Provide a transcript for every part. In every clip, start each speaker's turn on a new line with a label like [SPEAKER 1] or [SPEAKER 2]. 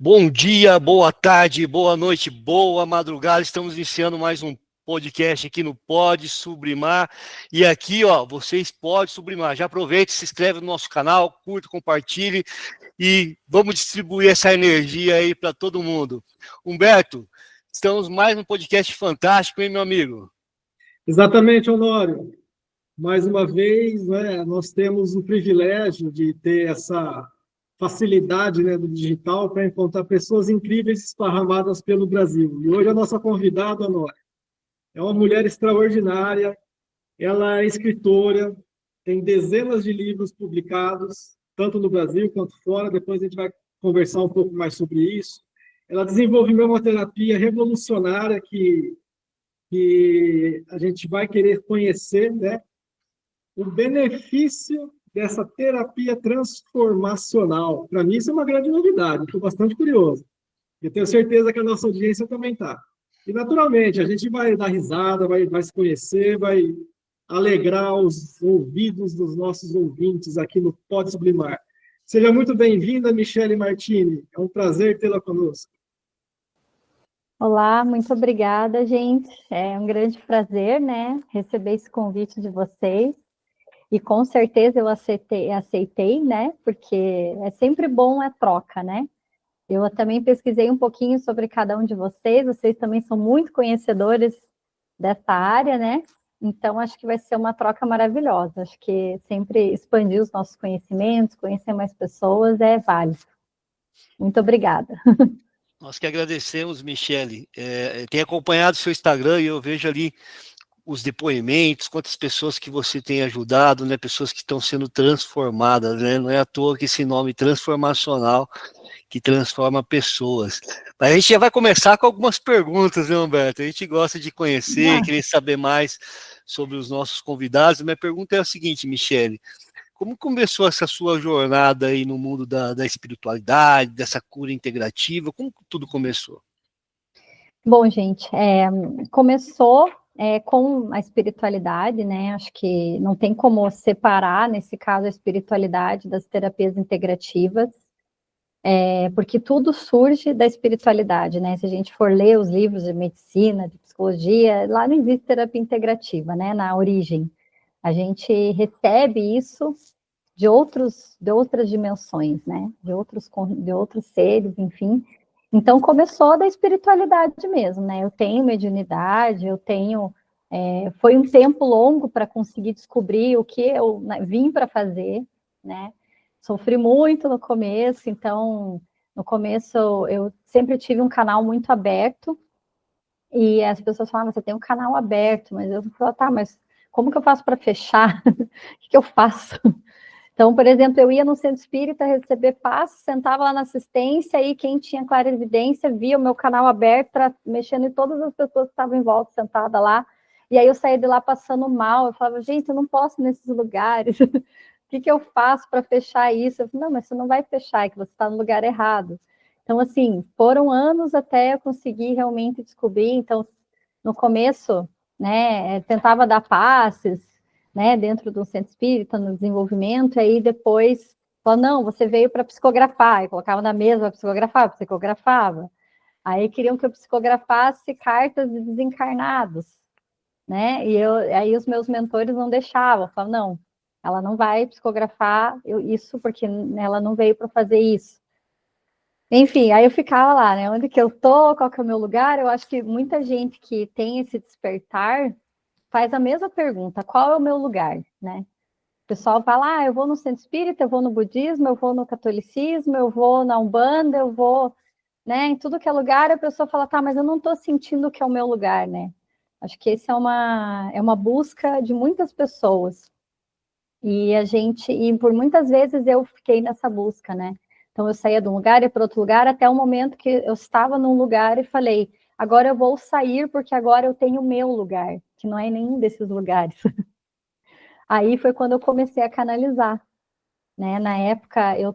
[SPEAKER 1] Bom dia, boa tarde, boa noite, boa madrugada. Estamos iniciando mais um podcast aqui no Pode Sublimar. E aqui, ó, vocês podem sublimar. Já aproveite, se inscreve no nosso canal, curta, compartilhe e vamos distribuir essa energia aí para todo mundo. Humberto, estamos mais um podcast fantástico, hein, meu amigo?
[SPEAKER 2] Exatamente, Honório. Mais uma vez, né, nós temos o privilégio de ter essa facilidade, né, do digital para encontrar pessoas incríveis esparramadas pelo Brasil. E hoje a nossa convidada, Honório, é uma mulher extraordinária. Ela é escritora, tem dezenas de livros publicados, tanto no Brasil quanto fora. Depois a gente vai conversar um pouco mais sobre isso. Ela desenvolveu uma terapia revolucionária que a gente vai querer conhecer, né? O benefício dessa terapia transformacional. Para mim, isso é uma grande novidade, estou bastante curioso. Eu tenho certeza que a nossa audiência também está. E, naturalmente, a gente vai dar risada, vai se conhecer, vai alegrar os ouvidos dos nossos ouvintes aqui no Pode Sublimar. Seja muito bem-vinda, Michele Martini. É um prazer tê-la conosco.
[SPEAKER 3] Olá, muito obrigada, gente. É um grande prazer, né, receber esse convite de vocês. E com certeza eu aceitei, né, porque é sempre bom a troca, né? Eu também pesquisei um pouquinho sobre cada um de vocês também são muito conhecedores dessa área, né? Então, acho que vai ser uma troca maravilhosa. Acho que sempre expandir os nossos conhecimentos, conhecer mais pessoas é válido. Muito obrigada.
[SPEAKER 1] Nós que agradecemos, Michele. Tenho acompanhado o seu Instagram e eu vejo ali os depoimentos, quantas pessoas que você tem ajudado, né? Pessoas que estão sendo transformadas, né? Não é à toa que esse nome transformacional que transforma pessoas. Mas a gente já vai começar com algumas perguntas, né, Humberto? A gente gosta de conhecer, querer saber mais sobre os nossos convidados. Minha pergunta é a seguinte, Michele: como começou essa sua jornada aí no mundo da espiritualidade, dessa cura integrativa? Como tudo começou?
[SPEAKER 3] Bom, gente, começou com a espiritualidade, né? Acho que não tem como separar, nesse caso, a espiritualidade das terapias integrativas, porque tudo surge da espiritualidade, né? Se a gente for ler os livros de medicina, de psicologia, lá não existe terapia integrativa, né? Na origem. A gente recebe isso de outras dimensões, né? De outros seres, enfim. Então, começou da espiritualidade mesmo, né? Eu tenho mediunidade, foi um tempo longo para conseguir descobrir o que eu vim para fazer, né? Sofri muito no começo, então, no começo eu sempre tive um canal muito aberto, e as pessoas falavam, você tem um canal aberto, mas eu falava, tá, mas como que eu faço para fechar? O que eu faço? Então, por exemplo, eu ia no centro espírita receber passe, sentava lá na assistência e quem tinha clarividência via o meu canal aberto, mexendo em todas as pessoas que estavam em volta, sentada lá. E aí eu saía de lá passando mal. Eu falava, gente, eu não posso ir nesses lugares. O que eu faço para fechar isso? Eu falei, não, mas você não vai fechar, é que você está no lugar errado. Então, assim, foram anos até eu conseguir realmente descobrir. Então, no começo, né, tentava dar passes, né, dentro do centro espírita, no desenvolvimento, e aí depois falou, não, você veio para psicografar, e colocava na mesa para psicografar, psicografava. Aí queriam que eu psicografasse cartas de desencarnados, né, aí os meus mentores não deixavam, falavam, não, ela não vai psicografar isso porque ela não veio para fazer isso. Enfim, aí eu ficava lá, né, onde que eu tô, qual que é o meu lugar. Eu acho que muita gente que tem esse despertar faz a mesma pergunta, qual é o meu lugar, né? O pessoal fala, eu vou no centro espírita, eu vou no budismo, eu vou no catolicismo, eu vou na Umbanda, eu vou, né, em tudo que é lugar. A pessoa fala, tá, mas eu não estou sentindo que é o meu lugar, né? Acho que esse é uma busca de muitas pessoas. E por muitas vezes eu fiquei nessa busca, né? Então eu saía de um lugar e para outro lugar, até o momento que eu estava num lugar e falei, agora eu vou sair porque agora eu tenho o meu lugar, que não é nenhum desses lugares. Aí foi quando eu comecei a canalizar, né? Na época eu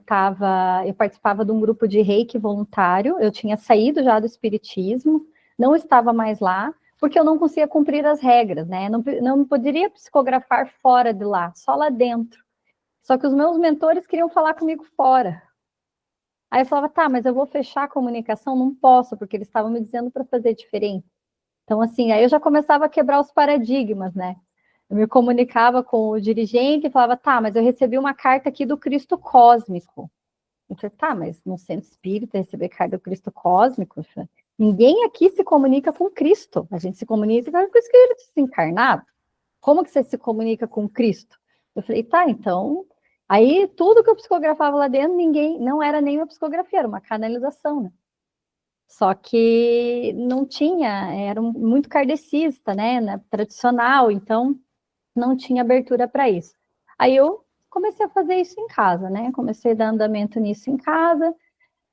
[SPEAKER 3] participava de um grupo de reiki voluntário, eu tinha saído já do espiritismo, não estava mais lá, porque eu não conseguia cumprir as regras, né? Não poderia psicografar fora de lá, só lá dentro. Só que os meus mentores queriam falar comigo fora. Aí eu falava, tá, mas eu vou fechar a comunicação? Não posso, porque eles estavam me dizendo para fazer diferente. Então, assim, aí eu já começava a quebrar os paradigmas, né? Eu me comunicava com o dirigente e falava, tá, mas eu recebi uma carta aqui do Cristo Cósmico. Eu falei, tá, mas no centro espírita receber carta do Cristo Cósmico? Ninguém aqui se comunica com Cristo. A gente se comunica com o Espírito encarnado. Como que você se comunica com Cristo? Eu falei, tá, então... Aí, tudo que eu psicografava lá dentro, não era nem uma psicografia, era uma canalização, né? Só que não tinha, era muito kardecista, né, tradicional, então não tinha abertura para isso. Aí eu comecei a fazer isso em casa, né, comecei a dar andamento nisso em casa,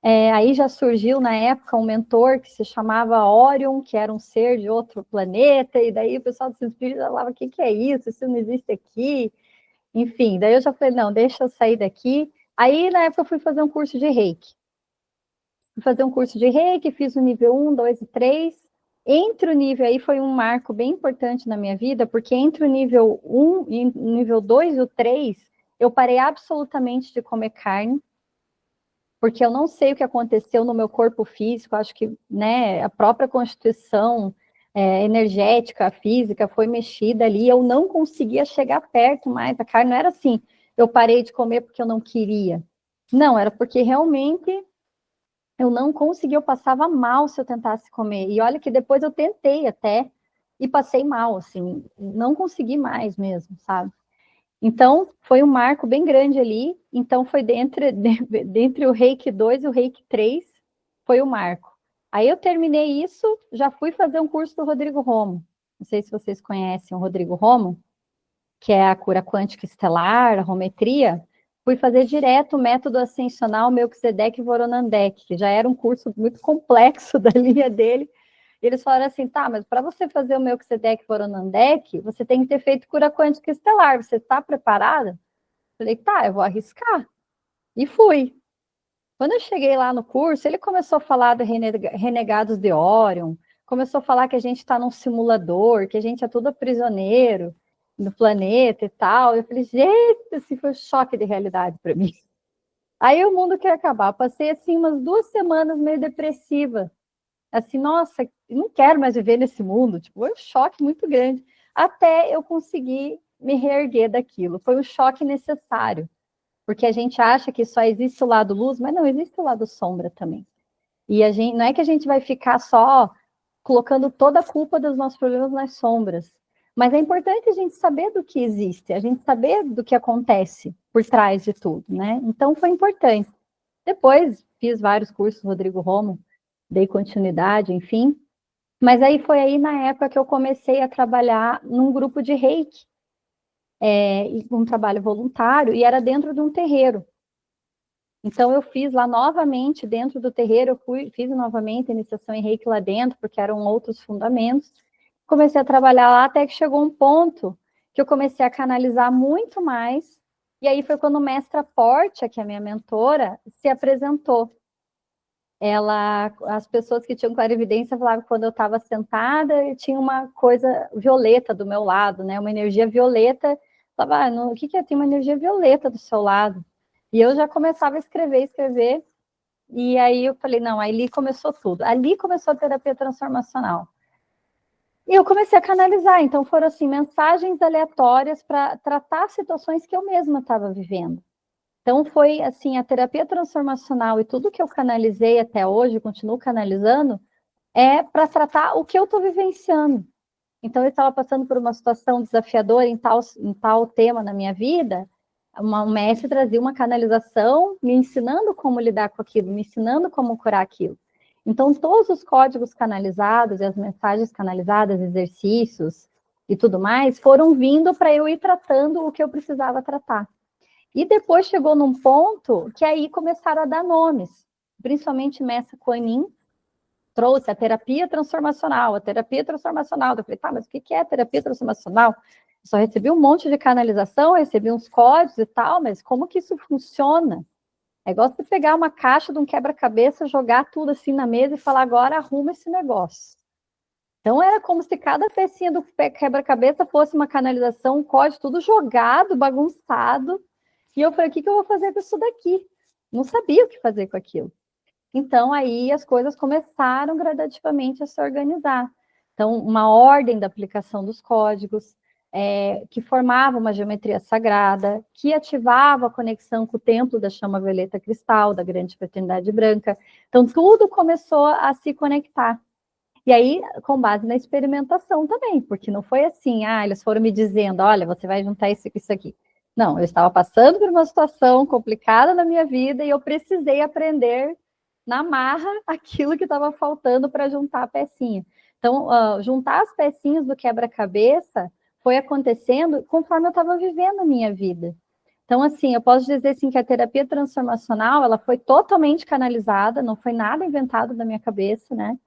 [SPEAKER 3] aí já surgiu na época um mentor que se chamava Orion, que era um ser de outro planeta, e daí o pessoal dos espíritos falava, o que é isso? Isso não existe aqui. Enfim, daí eu já falei, não, deixa eu sair daqui. Aí, na época, eu fui fazer um curso de Reiki. Fui fazer um curso de Reiki, fiz o nível 1, 2 e 3. Entre o nível aí foi um marco bem importante na minha vida, porque entre o nível 1 e o nível 2 e o 3, eu parei absolutamente de comer carne, porque eu não sei o que aconteceu no meu corpo físico, acho que, né, a própria constituição energética, física, foi mexida ali, eu não conseguia chegar perto mais, a carne não era assim, eu parei de comer porque eu não queria, não, era porque realmente eu não conseguia, eu passava mal se eu tentasse comer, e olha que depois eu tentei até, e passei mal, assim, não consegui mais mesmo, sabe? Então, foi um marco bem grande ali, então foi dentre o Reiki 2 e o Reiki 3, foi o marco. Aí eu terminei isso, já fui fazer um curso do Rodrigo Romo. Não sei se vocês conhecem o Rodrigo Romo, que é a cura quântica estelar, a rometria. Fui fazer direto o método ascensional Melquisedeque Voronandek, que já era um curso muito complexo da linha dele. E eles falaram assim, tá, mas para você fazer o Melquisedeque Voronandek, você tem que ter feito cura quântica estelar. Você está preparada? Falei, tá, eu vou arriscar. E fui. Quando eu cheguei lá no curso, ele começou a falar do Renegados de Orion, começou a falar que a gente está num simulador, que a gente é tudo prisioneiro no planeta e tal. Eu falei, gente, assim, foi um choque de realidade para mim. Aí o mundo quer acabar. Passei, assim, umas 2 semanas meio depressiva. Assim, nossa, não quero mais viver nesse mundo. Tipo, foi um choque muito grande. Até eu conseguir me reerguer daquilo. Foi um choque necessário. Porque a gente acha que só existe o lado luz, mas não, existe o lado sombra também. E a gente, não é que a gente vai ficar só colocando toda a culpa dos nossos problemas nas sombras. Mas é importante a gente saber do que existe, a gente saber do que acontece por trás de tudo, né? Então foi importante. Depois fiz vários cursos, Rodrigo Romo, dei continuidade, enfim. Mas aí foi aí na época que eu comecei a trabalhar num grupo de Reiki, um trabalho voluntário, e era dentro de um terreiro. Então, eu fiz lá novamente, dentro do terreiro, fiz novamente a iniciação em Reiki lá dentro, porque eram outros fundamentos. Comecei a trabalhar lá até que chegou um ponto que eu comecei a canalizar muito mais. E aí foi quando a mestra Portia, que é a minha mentora, se apresentou. As pessoas que tinham clarividência falavam que quando eu estava sentada, eu tinha uma coisa violeta do meu lado, né? Uma energia violeta. Falava, o que é? Tem uma energia violeta do seu lado. E eu já começava a escrever, e aí eu falei, não, ali começou tudo. Ali começou a terapia transformacional. E eu comecei a canalizar, então foram assim, mensagens aleatórias para tratar situações que eu mesma estava vivendo. Então foi assim, a terapia transformacional e tudo que eu canalizei até hoje, continuo canalizando, é para tratar o que eu estou vivenciando. Então eu estava passando por uma situação desafiadora em tal tema na minha vida, um mestre trazia uma canalização me ensinando como lidar com aquilo, me ensinando como curar aquilo. Então, todos os códigos canalizados e as mensagens canalizadas, exercícios e tudo mais, foram vindo para eu ir tratando o que eu precisava tratar. E depois chegou num ponto que aí começaram a dar nomes, principalmente Messa Kuan Yin trouxe a terapia transformacional, Eu falei, tá, mas o que é terapia transformacional? Só recebi um monte de canalização, recebi uns códigos e tal, mas como que isso funciona? É igual você pegar uma caixa de um quebra-cabeça, jogar tudo assim na mesa e falar, agora arruma esse negócio. Então era como se cada pecinha do quebra-cabeça fosse uma canalização, um código, tudo jogado, bagunçado. E eu falei, o que eu vou fazer com isso daqui? Não sabia o que fazer com aquilo. Então, aí as coisas começaram gradativamente a se organizar. Então, uma ordem da aplicação dos códigos, que formava uma geometria sagrada, que ativava a conexão com o templo da chama violeta cristal, da grande fraternidade branca. Então, tudo começou a se conectar. E aí, com base na experimentação também, porque não foi assim, eles foram me dizendo, olha, você vai juntar isso com isso aqui. Não, eu estava passando por uma situação complicada na minha vida e eu precisei aprender na marra aquilo que estava faltando para juntar a pecinha. Então, juntar as pecinhas do quebra-cabeça foi acontecendo conforme eu estava vivendo a minha vida. Então, assim, eu posso dizer assim, que a terapia transformacional, ela foi totalmente canalizada, não foi nada inventado da minha cabeça, né?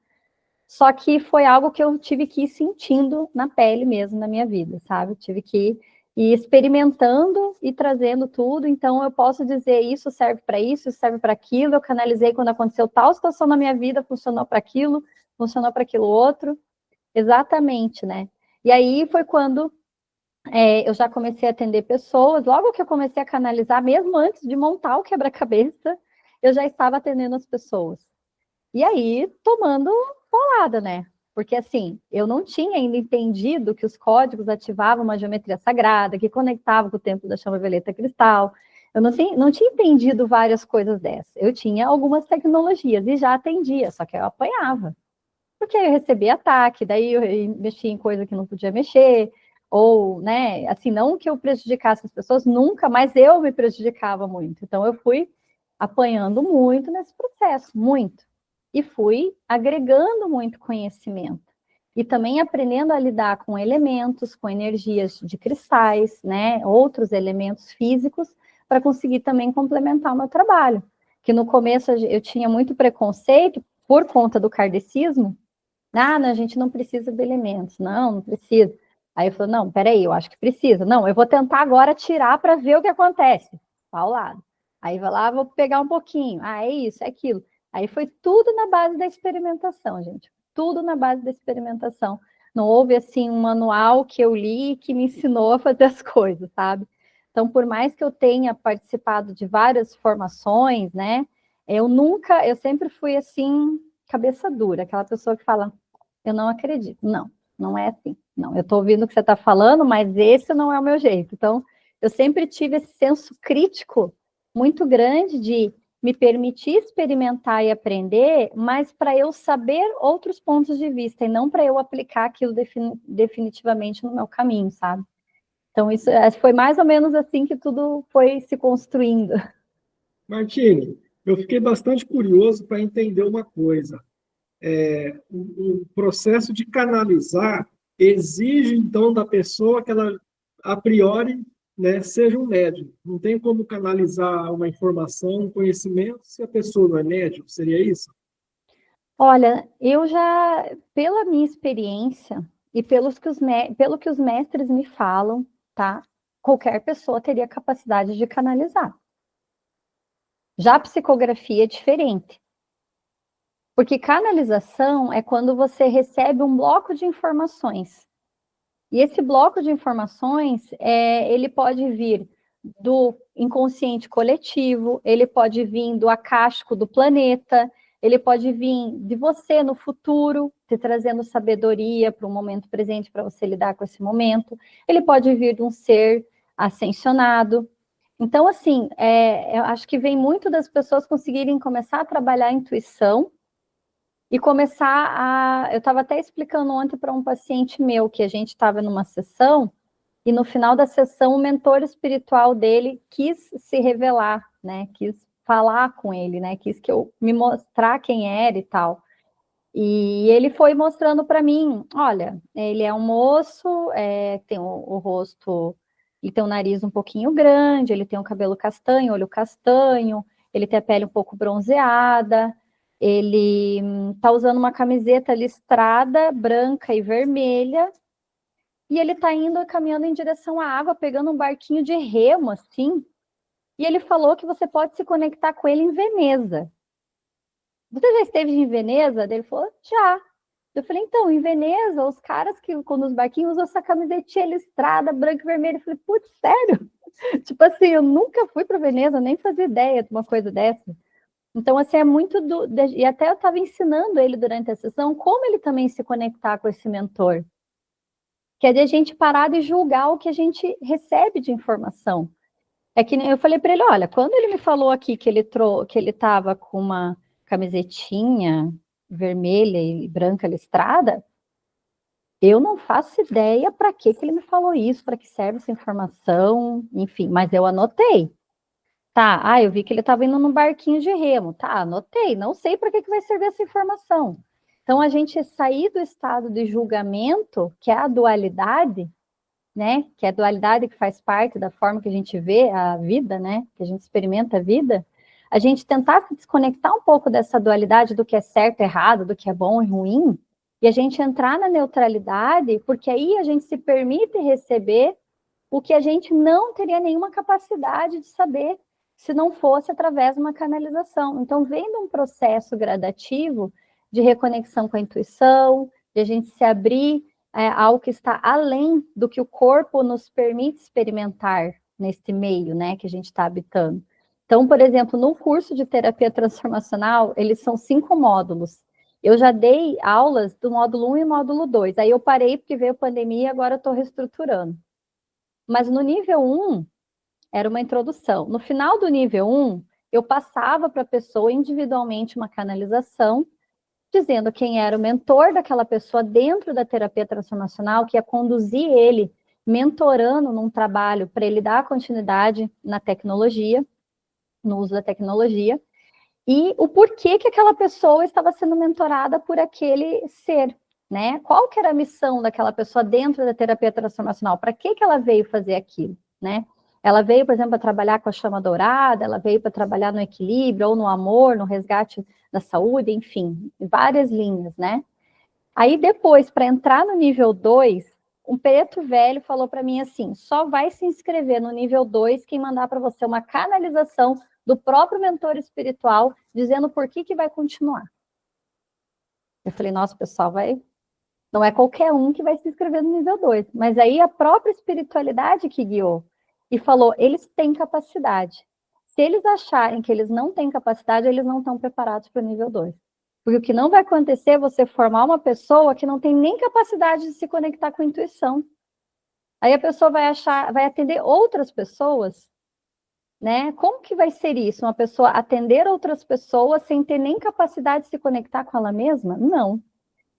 [SPEAKER 3] Só que foi algo que eu tive que ir sentindo na pele mesmo, na minha vida, sabe? Eu tive que ir experimentando e trazendo tudo. Então, eu posso dizer, isso serve para isso serve para aquilo. Eu canalizei quando aconteceu tal situação na minha vida, funcionou para aquilo outro. Exatamente, né? E aí foi quando eu já comecei a atender pessoas. Logo que eu comecei a canalizar, mesmo antes de montar o quebra-cabeça, eu já estava atendendo as pessoas. E aí, tomando bolada, né? Porque, assim, eu não tinha ainda entendido que os códigos ativavam uma geometria sagrada, que conectava com o templo da chama violeta cristal. Eu não tinha entendido várias coisas dessas. Eu tinha algumas tecnologias e já atendia, só que eu apanhava. Porque eu recebia ataque, daí eu mexia em coisa que não podia mexer, ou, né, assim, não que eu prejudicasse as pessoas, nunca, mas eu me prejudicava muito. Então, eu fui apanhando muito nesse processo, muito. E fui agregando muito conhecimento. E também aprendendo a lidar com elementos, com energias de cristais, né, outros elementos físicos, para conseguir também complementar o meu trabalho. Que no começo eu tinha muito preconceito por conta do kardecismo. Não, a gente não precisa de elementos. Não precisa. Aí eu falei, não, peraí, eu acho que precisa. Não, eu vou tentar agora tirar para ver o que acontece. Paulado. Aí vai lá, vou pegar um pouquinho. É isso, é aquilo. Aí foi tudo na base da experimentação, gente. Tudo na base da experimentação. Não houve, assim, um manual que eu li que me ensinou a fazer as coisas, sabe? Então, por mais que eu tenha participado de várias formações, né? Eu sempre fui, assim, cabeça dura. Aquela pessoa que fala, eu não acredito. Não, não é assim. Não, eu estou ouvindo o que você está falando, mas esse não é o meu jeito. Então, eu sempre tive esse senso crítico muito grande de me permitir experimentar e aprender, mas para eu saber outros pontos de vista e não para eu aplicar aquilo definitivamente no meu caminho, sabe? Então, isso foi mais ou menos assim que tudo foi se construindo.
[SPEAKER 2] Martine, eu fiquei bastante curioso para entender uma coisa. O processo de canalizar exige, então, da pessoa que ela, a priori, né, seja um médium. Não tem como canalizar uma informação, um conhecimento, se a pessoa não é médium, seria isso?
[SPEAKER 3] Olha, eu já, pela minha experiência e pelo que os mestres me falam, tá? Qualquer pessoa teria capacidade de canalizar. Já a psicografia é diferente. Porque canalização é quando você recebe um bloco de informações. E esse bloco de informações, ele pode vir do inconsciente coletivo, ele pode vir do acástico do planeta, ele pode vir de você no futuro, te trazendo sabedoria para o momento presente, para você lidar com esse momento. Ele pode vir de um ser ascensionado. Então, assim, eu acho que vem muito das pessoas conseguirem começar a trabalhar a intuição e começar a... Eu estava até explicando ontem para um paciente meu que a gente estava numa sessão e no final da sessão o mentor espiritual dele quis se revelar, né? Quis falar com ele, né? Quis que eu me mostrar quem era e tal. E ele foi mostrando para mim, olha, ele é um moço, tem o rosto, ele tem o nariz um pouquinho grande, ele tem o cabelo castanho, olho castanho, ele tem a pele um pouco bronzeada, ele tá usando uma camiseta listrada, branca e vermelha, e ele tá indo caminhando em direção à água, pegando um barquinho de remo, assim, e ele falou que você pode se conectar com ele em Veneza. Você já esteve em Veneza? Ele falou, já. Eu falei, então, em Veneza, os caras que, quando os barquinhos, usam essa camisetinha listrada, branca e vermelha. Eu falei, putz, sério? Tipo assim, eu nunca fui para Veneza, nem fazia ideia de uma coisa dessa. Então, assim, é muito e até eu estava ensinando ele durante a sessão como ele também se conectar com esse mentor. Que é de a gente parar de julgar o que a gente recebe de informação. É que eu falei para ele, olha, quando ele me falou aqui que ele estava com uma camisetinha vermelha e branca listrada, eu não faço ideia para que ele me falou isso, para que serve essa informação, enfim, mas eu anotei. Tá, eu vi que ele estava indo num barquinho de remo. Tá, anotei, não sei para que vai servir essa informação. Então, a gente sair do estado de julgamento, que é a dualidade, né? Que é a dualidade que faz parte da forma que a gente vê a vida, né? Que a gente experimenta a vida. A gente tentar se desconectar um pouco dessa dualidade do que é certo e errado, do que é bom e ruim, e a gente entrar na neutralidade, porque aí a gente se permite receber o que a gente não teria nenhuma capacidade de saber se não fosse através de uma canalização. Então, vendo um processo gradativo de reconexão com a intuição, de a gente se abrir ao que está além do que o corpo nos permite experimentar nesse meio, né, que a gente está habitando. Então, por exemplo, no curso de terapia transformacional, eles são 5 módulos. Eu já dei aulas do módulo 1 e módulo 2. Aí eu parei porque veio a pandemia e agora eu estou reestruturando. Mas no nível 1, era uma introdução. No final do nível 1, eu passava para a pessoa individualmente uma canalização, dizendo quem era o mentor daquela pessoa dentro da terapia transformacional, que ia conduzir ele, mentorando num trabalho para ele dar continuidade na tecnologia, no uso da tecnologia, e o porquê que aquela pessoa estava sendo mentorada por aquele ser, né? Qual que era a missão daquela pessoa dentro da terapia transformacional? Para que ela veio fazer aquilo, né? Ela veio, por exemplo, para trabalhar com a chama dourada, ela veio para trabalhar no equilíbrio, ou no amor, no resgate da saúde, enfim, várias linhas, né? Aí depois, para entrar no nível 2, um preto velho falou para mim assim, só vai se inscrever no nível 2 quem mandar para você uma canalização do próprio mentor espiritual, dizendo por que vai continuar. Eu falei, nossa, pessoal, não é qualquer um que vai se inscrever no nível 2, mas aí a própria espiritualidade que guiou, e falou, eles têm capacidade. Se eles acharem que eles não têm capacidade, eles não estão preparados para o nível 2. Porque o que não vai acontecer é você formar uma pessoa que não tem nem capacidade de se conectar com a intuição. Aí a pessoa vai atender outras pessoas, né? Como que vai ser isso? Uma pessoa atender outras pessoas sem ter nem capacidade de se conectar com ela mesma? Não.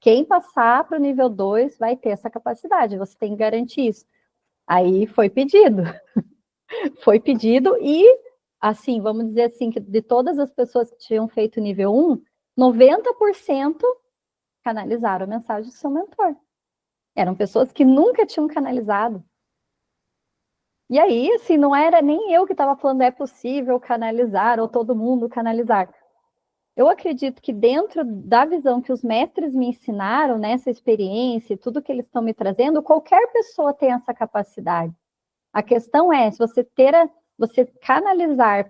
[SPEAKER 3] Quem passar para o nível 2 vai ter essa capacidade, você tem que garantir isso. Aí foi pedido. Foi pedido e, assim, vamos dizer assim, que de todas as pessoas que tinham feito nível 1, 90% canalizaram a mensagem do seu mentor. Eram pessoas que nunca tinham canalizado. E aí, assim, não era nem eu que estava falando é possível canalizar ou todo mundo canalizar. Eu acredito que dentro da visão que os mestres me ensinaram, nessa experiência e tudo que eles estão me trazendo, qualquer pessoa tem essa capacidade. A questão é, se você canalizar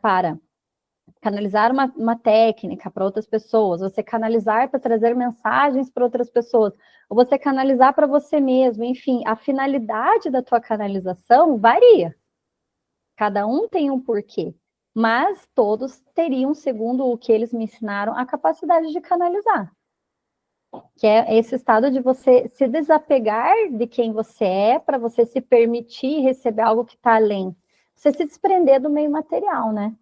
[SPEAKER 3] uma técnica para outras pessoas, você canalizar para trazer mensagens para outras pessoas, ou você canalizar para você mesmo, enfim, a finalidade da tua canalização varia. Cada um tem um porquê, mas todos teriam, segundo o que eles me ensinaram, a capacidade de canalizar. Que é esse estado de você se desapegar de quem você é para você se permitir receber algo que está além. Você se desprender do meio material, né?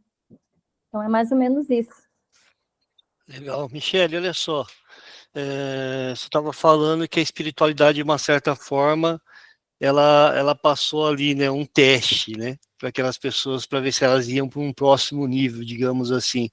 [SPEAKER 3] Então é mais ou menos isso.
[SPEAKER 1] Legal. Michele, olha só. Você estava falando que a espiritualidade, de uma certa forma, ela passou ali, né, um teste, né, para aquelas pessoas, para ver se elas iam para um próximo nível, digamos assim.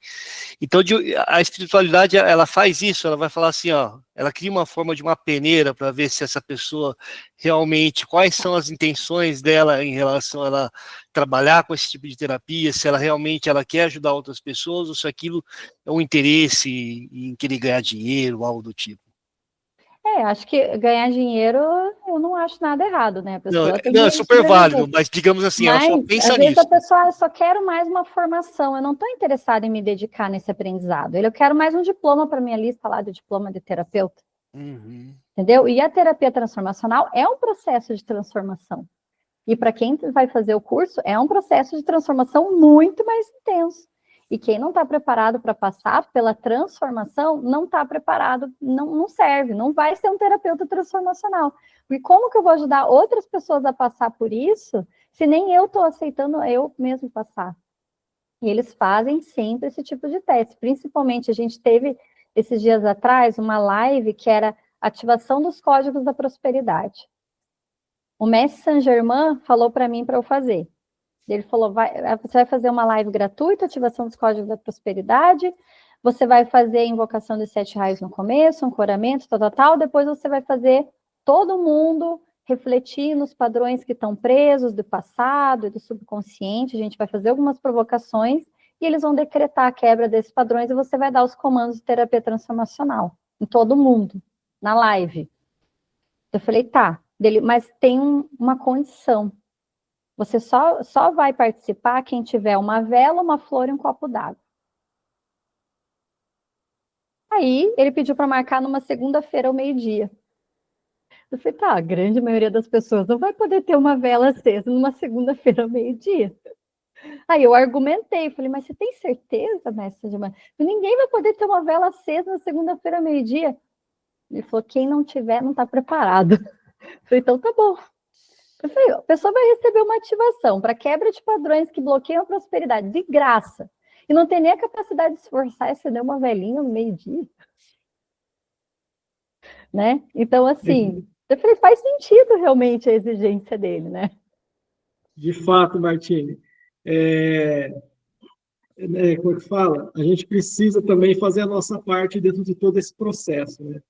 [SPEAKER 1] Então, a espiritualidade, ela faz isso, ela vai falar assim, ó, ela cria uma forma de uma peneira para ver se essa pessoa realmente, quais são as intenções dela em relação a ela trabalhar com esse tipo de terapia, se ela realmente quer ajudar outras pessoas, ou se aquilo é um interesse em querer ganhar dinheiro, algo do tipo.
[SPEAKER 3] Acho que ganhar dinheiro, eu não acho nada errado, né? A pessoa tem
[SPEAKER 1] não, é
[SPEAKER 3] que
[SPEAKER 1] super válido, mas digamos assim, ela só
[SPEAKER 3] Mas,
[SPEAKER 1] pensa
[SPEAKER 3] às vezes,
[SPEAKER 1] nisso.
[SPEAKER 3] a pessoa, eu só quero mais uma formação, eu não estou interessada em me dedicar nesse aprendizado. Eu quero mais um diploma para minha lista lá do diploma de terapeuta.
[SPEAKER 1] Uhum.
[SPEAKER 3] Entendeu? E a terapia transformacional é um processo de transformação. E para quem vai fazer o curso, é um processo de transformação muito mais intenso. E quem não está preparado para passar pela transformação, não está preparado, não serve, não vai ser um terapeuta transformacional. E como que eu vou ajudar outras pessoas a passar por isso, se nem eu estou aceitando eu mesmo passar? E eles fazem sempre esse tipo de teste. Principalmente, a gente teve, esses dias atrás, uma live que era ativação dos códigos da prosperidade. O mestre Saint-Germain falou para mim para eu fazer. Ele falou, você vai fazer uma live gratuita, ativação dos códigos da prosperidade, você vai fazer a invocação dos 7 raios no começo, ancoramento, tal, depois você vai fazer todo mundo refletir nos padrões que estão presos do passado e do subconsciente, a gente vai fazer algumas provocações e eles vão decretar a quebra desses padrões e você vai dar os comandos de terapia transformacional em todo mundo, na live. Eu falei, tá, mas tem uma condição. Você só vai participar quem tiver uma vela, uma flor e um copo d'água. Aí, ele pediu para marcar numa segunda-feira ao meio-dia. Eu falei, tá, a grande maioria das pessoas não vai poder ter uma vela acesa numa segunda-feira ao meio-dia. Aí eu argumentei, falei, mas você tem certeza, mestre Germain? Ninguém vai poder ter uma vela acesa na segunda-feira ao meio-dia. Ele falou, quem não tiver, não está preparado. Eu falei, então tá bom. Eu falei, a pessoa vai receber uma ativação para quebra de padrões que bloqueiam a prosperidade, de graça. E não tem nem a capacidade de se esforçar e acender uma velhinha no meio-dia. Né? Então, assim, eu falei, faz sentido realmente a exigência dele, né?
[SPEAKER 2] De fato, Martine. Como é que fala? A gente precisa também fazer a nossa parte dentro de todo esse processo, né?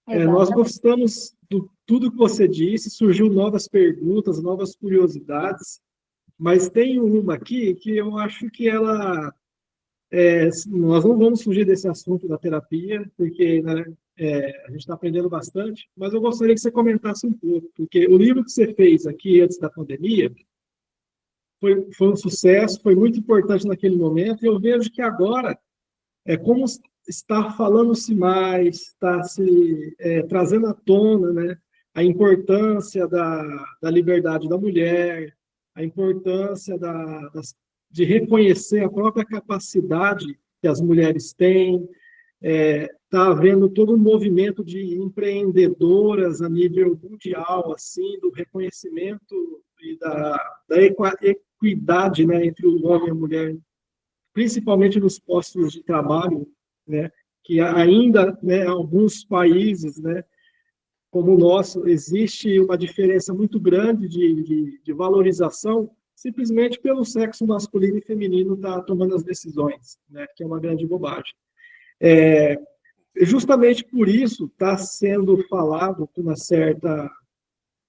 [SPEAKER 2] Nós gostamos de tudo que você disse, surgiu novas perguntas, novas curiosidades, mas tem uma aqui que eu acho que ela... nós não vamos fugir desse assunto da terapia, porque né, a gente está aprendendo bastante, mas eu gostaria que você comentasse um pouco, porque o livro que você fez aqui antes da pandemia foi um sucesso, foi muito importante naquele momento, e eu vejo que agora como está falando-se mais, está se trazendo à tona, né, a importância da liberdade da mulher, a importância de reconhecer a própria capacidade que as mulheres têm. Está havendo todo um movimento de empreendedoras a nível mundial, assim, do reconhecimento e da equidade, né, entre o homem e a mulher, principalmente nos postos de trabalho, né, que ainda, né, alguns países, né, como o nosso, existe uma diferença muito grande de valorização, simplesmente pelo sexo masculino e feminino estar tomando as decisões, né, que é uma grande bobagem. Justamente por isso está sendo falado com uma certa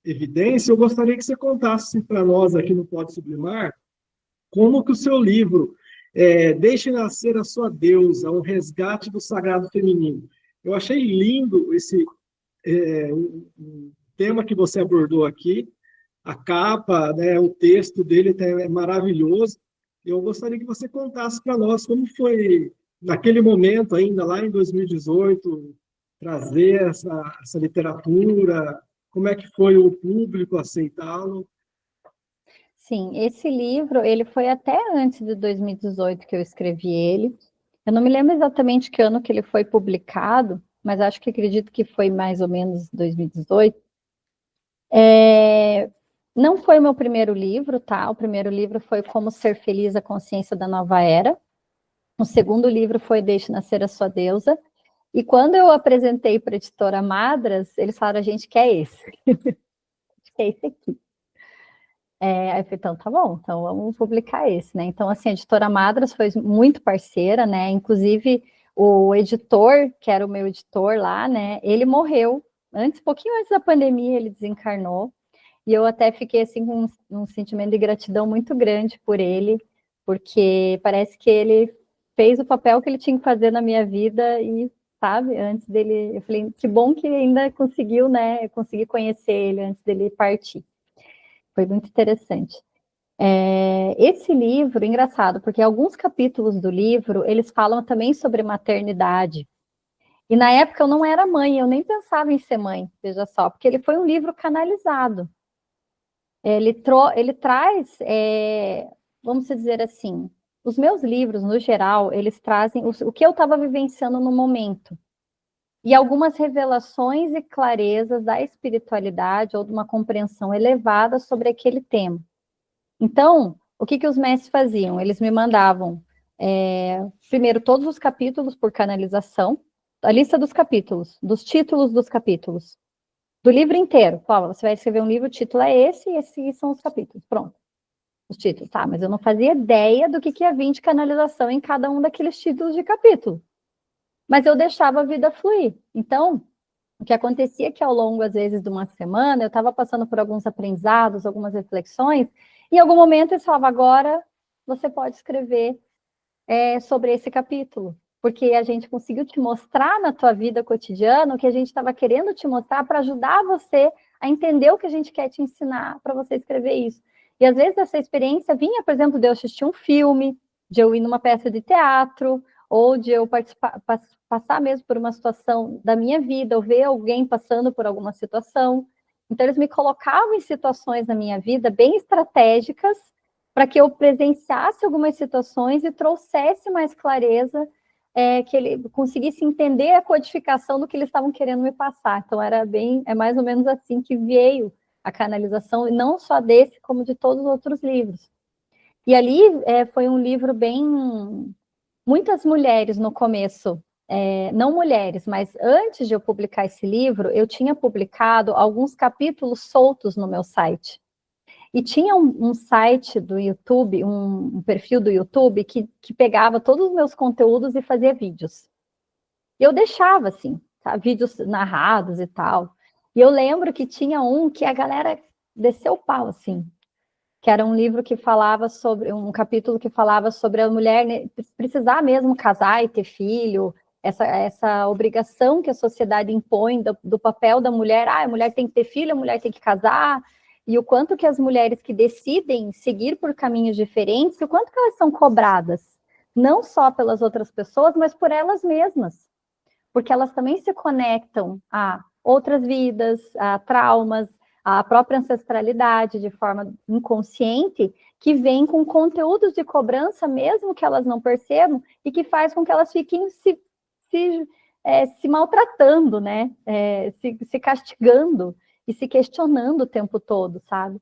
[SPEAKER 2] evidência. Eu gostaria que você contasse para nós aqui no Pode Sublimar como que o seu livro Deixe Nascer a Sua Deusa, um resgate do sagrado feminino. Eu achei lindo esse um tema que você abordou aqui, a capa, né, o texto dele é maravilhoso. Eu gostaria que você contasse para nós como foi, naquele momento ainda, lá em 2018, trazer essa literatura, como é que foi o público aceitá-lo.
[SPEAKER 3] Sim, esse livro, ele foi até antes de 2018 que eu escrevi ele. Eu não me lembro exatamente que ano que ele foi publicado, mas acho que acredito que foi mais ou menos 2018. Não foi o meu primeiro livro, tá? O primeiro livro foi Como Ser Feliz, a Consciência da Nova Era. O segundo livro foi Deixe Nascer a Sua Deusa. E quando eu apresentei para a editora Madras, eles falaram, a gente quer esse. A gente quer esse aqui. Aí eu falei, então tá bom, então vamos publicar esse, né? Então, assim, a editora Madras foi muito parceira, né? Inclusive, o editor, que era o meu editor lá, né? Ele morreu pouquinho antes da pandemia, ele desencarnou. E eu até fiquei, assim, com um sentimento de gratidão muito grande por ele, porque parece que ele fez o papel que ele tinha que fazer na minha vida e, sabe, antes dele... Eu falei, que bom que ainda conseguiu, né? Eu consegui conhecer ele antes dele partir. Foi muito interessante. Esse livro, engraçado, porque alguns capítulos do livro, eles falam também sobre maternidade. E na época eu não era mãe, eu nem pensava em ser mãe, veja só, porque ele foi um livro canalizado. Ele traz, vamos dizer assim, os meus livros, no geral, eles trazem o que eu estava vivenciando no momento. E algumas revelações e clarezas da espiritualidade ou de uma compreensão elevada sobre aquele tema. Então, o que os mestres faziam? Eles me mandavam, primeiro, todos os capítulos por canalização, a lista dos capítulos, dos títulos dos capítulos, do livro inteiro. Fala, você vai escrever um livro, o título é esse, e esses são os capítulos. Pronto. Os títulos, tá? Mas eu não fazia ideia do que ia vir de canalização em cada um daqueles títulos de capítulo. Mas eu deixava a vida fluir. Então, o que acontecia é que ao longo, às vezes, de uma semana, eu estava passando por alguns aprendizados, algumas reflexões, e em algum momento eu falava, agora você pode escrever sobre esse capítulo, porque a gente conseguiu te mostrar na tua vida cotidiana o que a gente estava querendo te mostrar para ajudar você a entender o que a gente quer te ensinar para você escrever isso. E às vezes essa experiência vinha, por exemplo, de eu assistir um filme, de eu ir numa peça de teatro, ou de eu passar mesmo por uma situação da minha vida, ou ver alguém passando por alguma situação. Então, eles me colocavam em situações na minha vida bem estratégicas para que eu presenciasse algumas situações e trouxesse mais clareza, que ele conseguisse entender a codificação do que eles estavam querendo me passar. Então, é mais ou menos assim que veio a canalização, e não só desse, como de todos os outros livros. E ali foi um livro bem... Muitas mulheres no começo, não mulheres, mas antes de eu publicar esse livro, eu tinha publicado alguns capítulos soltos no meu site. E tinha um site do YouTube, um perfil do YouTube, que pegava todos os meus conteúdos e fazia vídeos. E eu deixava, assim, tá? Vídeos narrados e tal. E eu lembro que tinha um que a galera desceu o pau, assim, que era um livro que falava sobre, um capítulo que falava sobre a mulher precisar mesmo casar e ter filho, essa obrigação que a sociedade impõe do papel da mulher, a mulher tem que ter filho, a mulher tem que casar, e o quanto que as mulheres que decidem seguir por caminhos diferentes, o quanto que elas são cobradas, não só pelas outras pessoas, mas por elas mesmas, porque elas também se conectam a outras vidas, a traumas, a própria ancestralidade de forma inconsciente, que vem com conteúdos de cobrança, mesmo que elas não percebam, e que faz com que elas fiquem se maltratando, né? Se castigando e se questionando o tempo todo, sabe?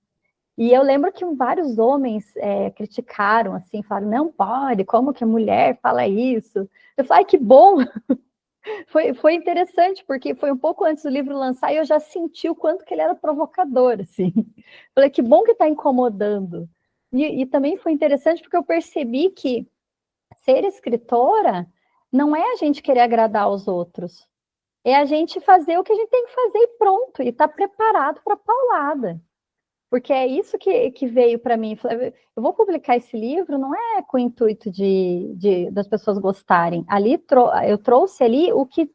[SPEAKER 3] E eu lembro que vários homens criticaram, assim, falaram, não pode, como que a mulher fala isso? Eu falei, ai, que bom! Foi interessante, porque foi um pouco antes do livro lançar e eu já senti o quanto que ele era provocador, assim. Falei, que bom que está incomodando. E também foi interessante porque eu percebi que ser escritora não é a gente querer agradar aos outros. É a gente fazer o que a gente tem que fazer e pronto, e estar preparado para a paulada. Porque é isso que veio para mim. Eu vou publicar esse livro, não é com o intuito das pessoas gostarem. Ali eu trouxe ali o que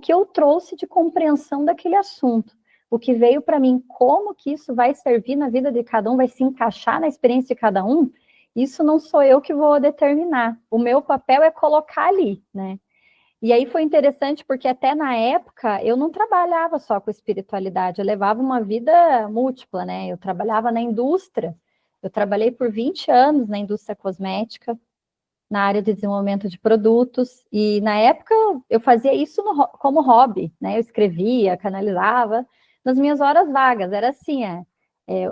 [SPEAKER 3] eu trouxe de compreensão daquele assunto. O que veio para mim, como que isso vai servir na vida de cada um, vai se encaixar na experiência de cada um, isso não sou eu que vou determinar. O meu papel é colocar ali, né? E aí foi interessante porque até na época eu não trabalhava só com espiritualidade, eu levava uma vida múltipla, né? Eu trabalhava na indústria, eu trabalhei por 20 anos na indústria cosmética, na área de desenvolvimento de produtos, e na época eu fazia isso como hobby, né? Eu escrevia, canalizava, nas minhas horas vagas, era assim,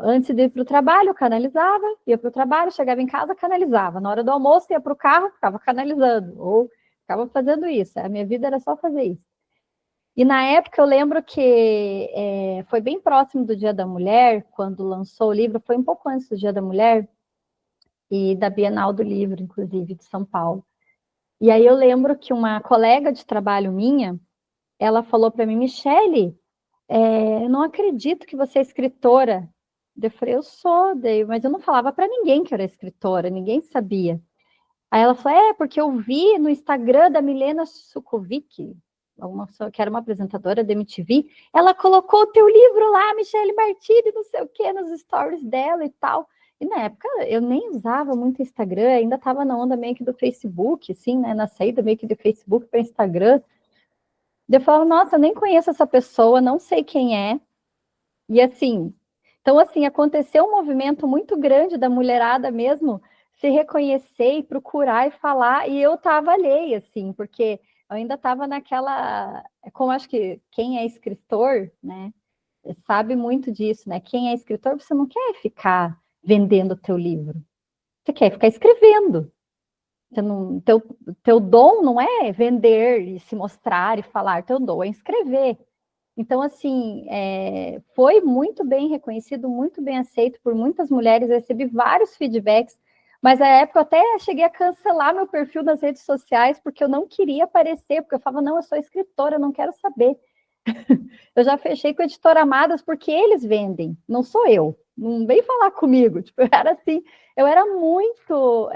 [SPEAKER 3] antes de ir para o trabalho, eu canalizava, ia para o trabalho, chegava em casa, canalizava, na hora do almoço ia para o carro, ficava canalizando, ou ficava fazendo isso, a minha vida era só fazer isso. E na época eu lembro que foi bem próximo do Dia da Mulher, quando lançou o livro, foi um pouco antes do Dia da Mulher, e da Bienal do Livro, inclusive, de São Paulo. E aí eu lembro que uma colega de trabalho minha, ela falou para mim, Michele, eu não acredito que você é escritora. Eu falei, eu sou, mas eu não falava para ninguém que eu era escritora, ninguém sabia. Aí ela falou, porque eu vi no Instagram da Milena Sukovic, que era uma apresentadora da MTV, ela colocou o teu livro lá, Michele Martini, não sei o quê, nos stories dela e tal. E na época eu nem usava muito Instagram, ainda estava na onda meio que do Facebook, assim, né, na saída meio que do Facebook para Instagram. Eu falava, nossa, eu nem conheço essa pessoa, não sei quem é. E assim, então assim, aconteceu um movimento muito grande da mulherada mesmo, se reconhecer e procurar e falar, e eu estava alheia, assim, porque eu ainda estava naquela, como acho que quem é escritor, né, sabe muito disso, né, quem é escritor, você não quer ficar vendendo o teu livro, você quer ficar escrevendo, você não, teu dom não é vender e se mostrar e falar, teu dom é escrever. Então, assim, foi muito bem reconhecido, muito bem aceito por muitas mulheres, eu recebi vários feedbacks, mas na época eu até cheguei a cancelar meu perfil nas redes sociais, porque eu não queria aparecer, porque eu falava, não, eu sou escritora, eu não quero saber. Eu já fechei com a Editora Amadas, porque eles vendem, não sou eu, não vem falar comigo, tipo, eu era assim, eu era muito,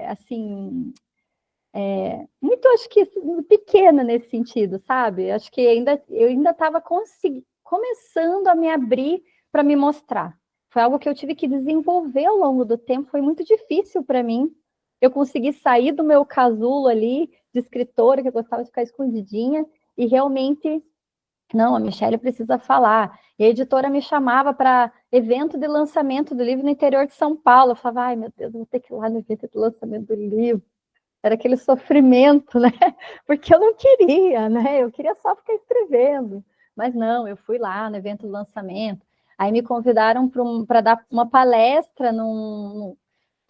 [SPEAKER 3] assim, muito, acho que pequena nesse sentido, sabe? Acho que eu ainda estava começando a me abrir para me mostrar. Foi algo que eu tive que desenvolver ao longo do tempo, foi muito difícil para mim. Eu consegui sair do meu casulo ali, de escritora, que eu gostava de ficar escondidinha, e realmente, não, a Michelle precisa falar. E a editora me chamava para evento de lançamento do livro no interior de São Paulo. Eu falava, ai meu Deus, eu vou ter que ir lá no evento de lançamento do livro. Era aquele sofrimento, né? Porque eu não queria, né? Eu queria só ficar escrevendo. Mas não, eu fui lá no evento do lançamento. Aí me convidaram para dar uma palestra num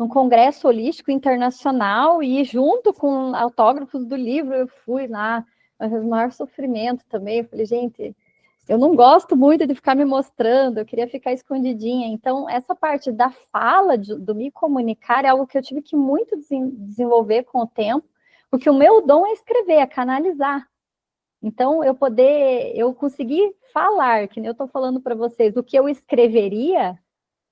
[SPEAKER 3] congresso holístico internacional e junto com autógrafos do livro eu fui lá. Mas o maior sofrimento também. Eu falei, gente, eu não gosto muito de ficar me mostrando, eu queria ficar escondidinha. Então, essa parte da fala, do me comunicar, é algo que eu tive que muito desenvolver com o tempo, porque o meu dom é escrever, é canalizar. Então, eu conseguir falar, que nem eu estou falando para vocês, o que eu escreveria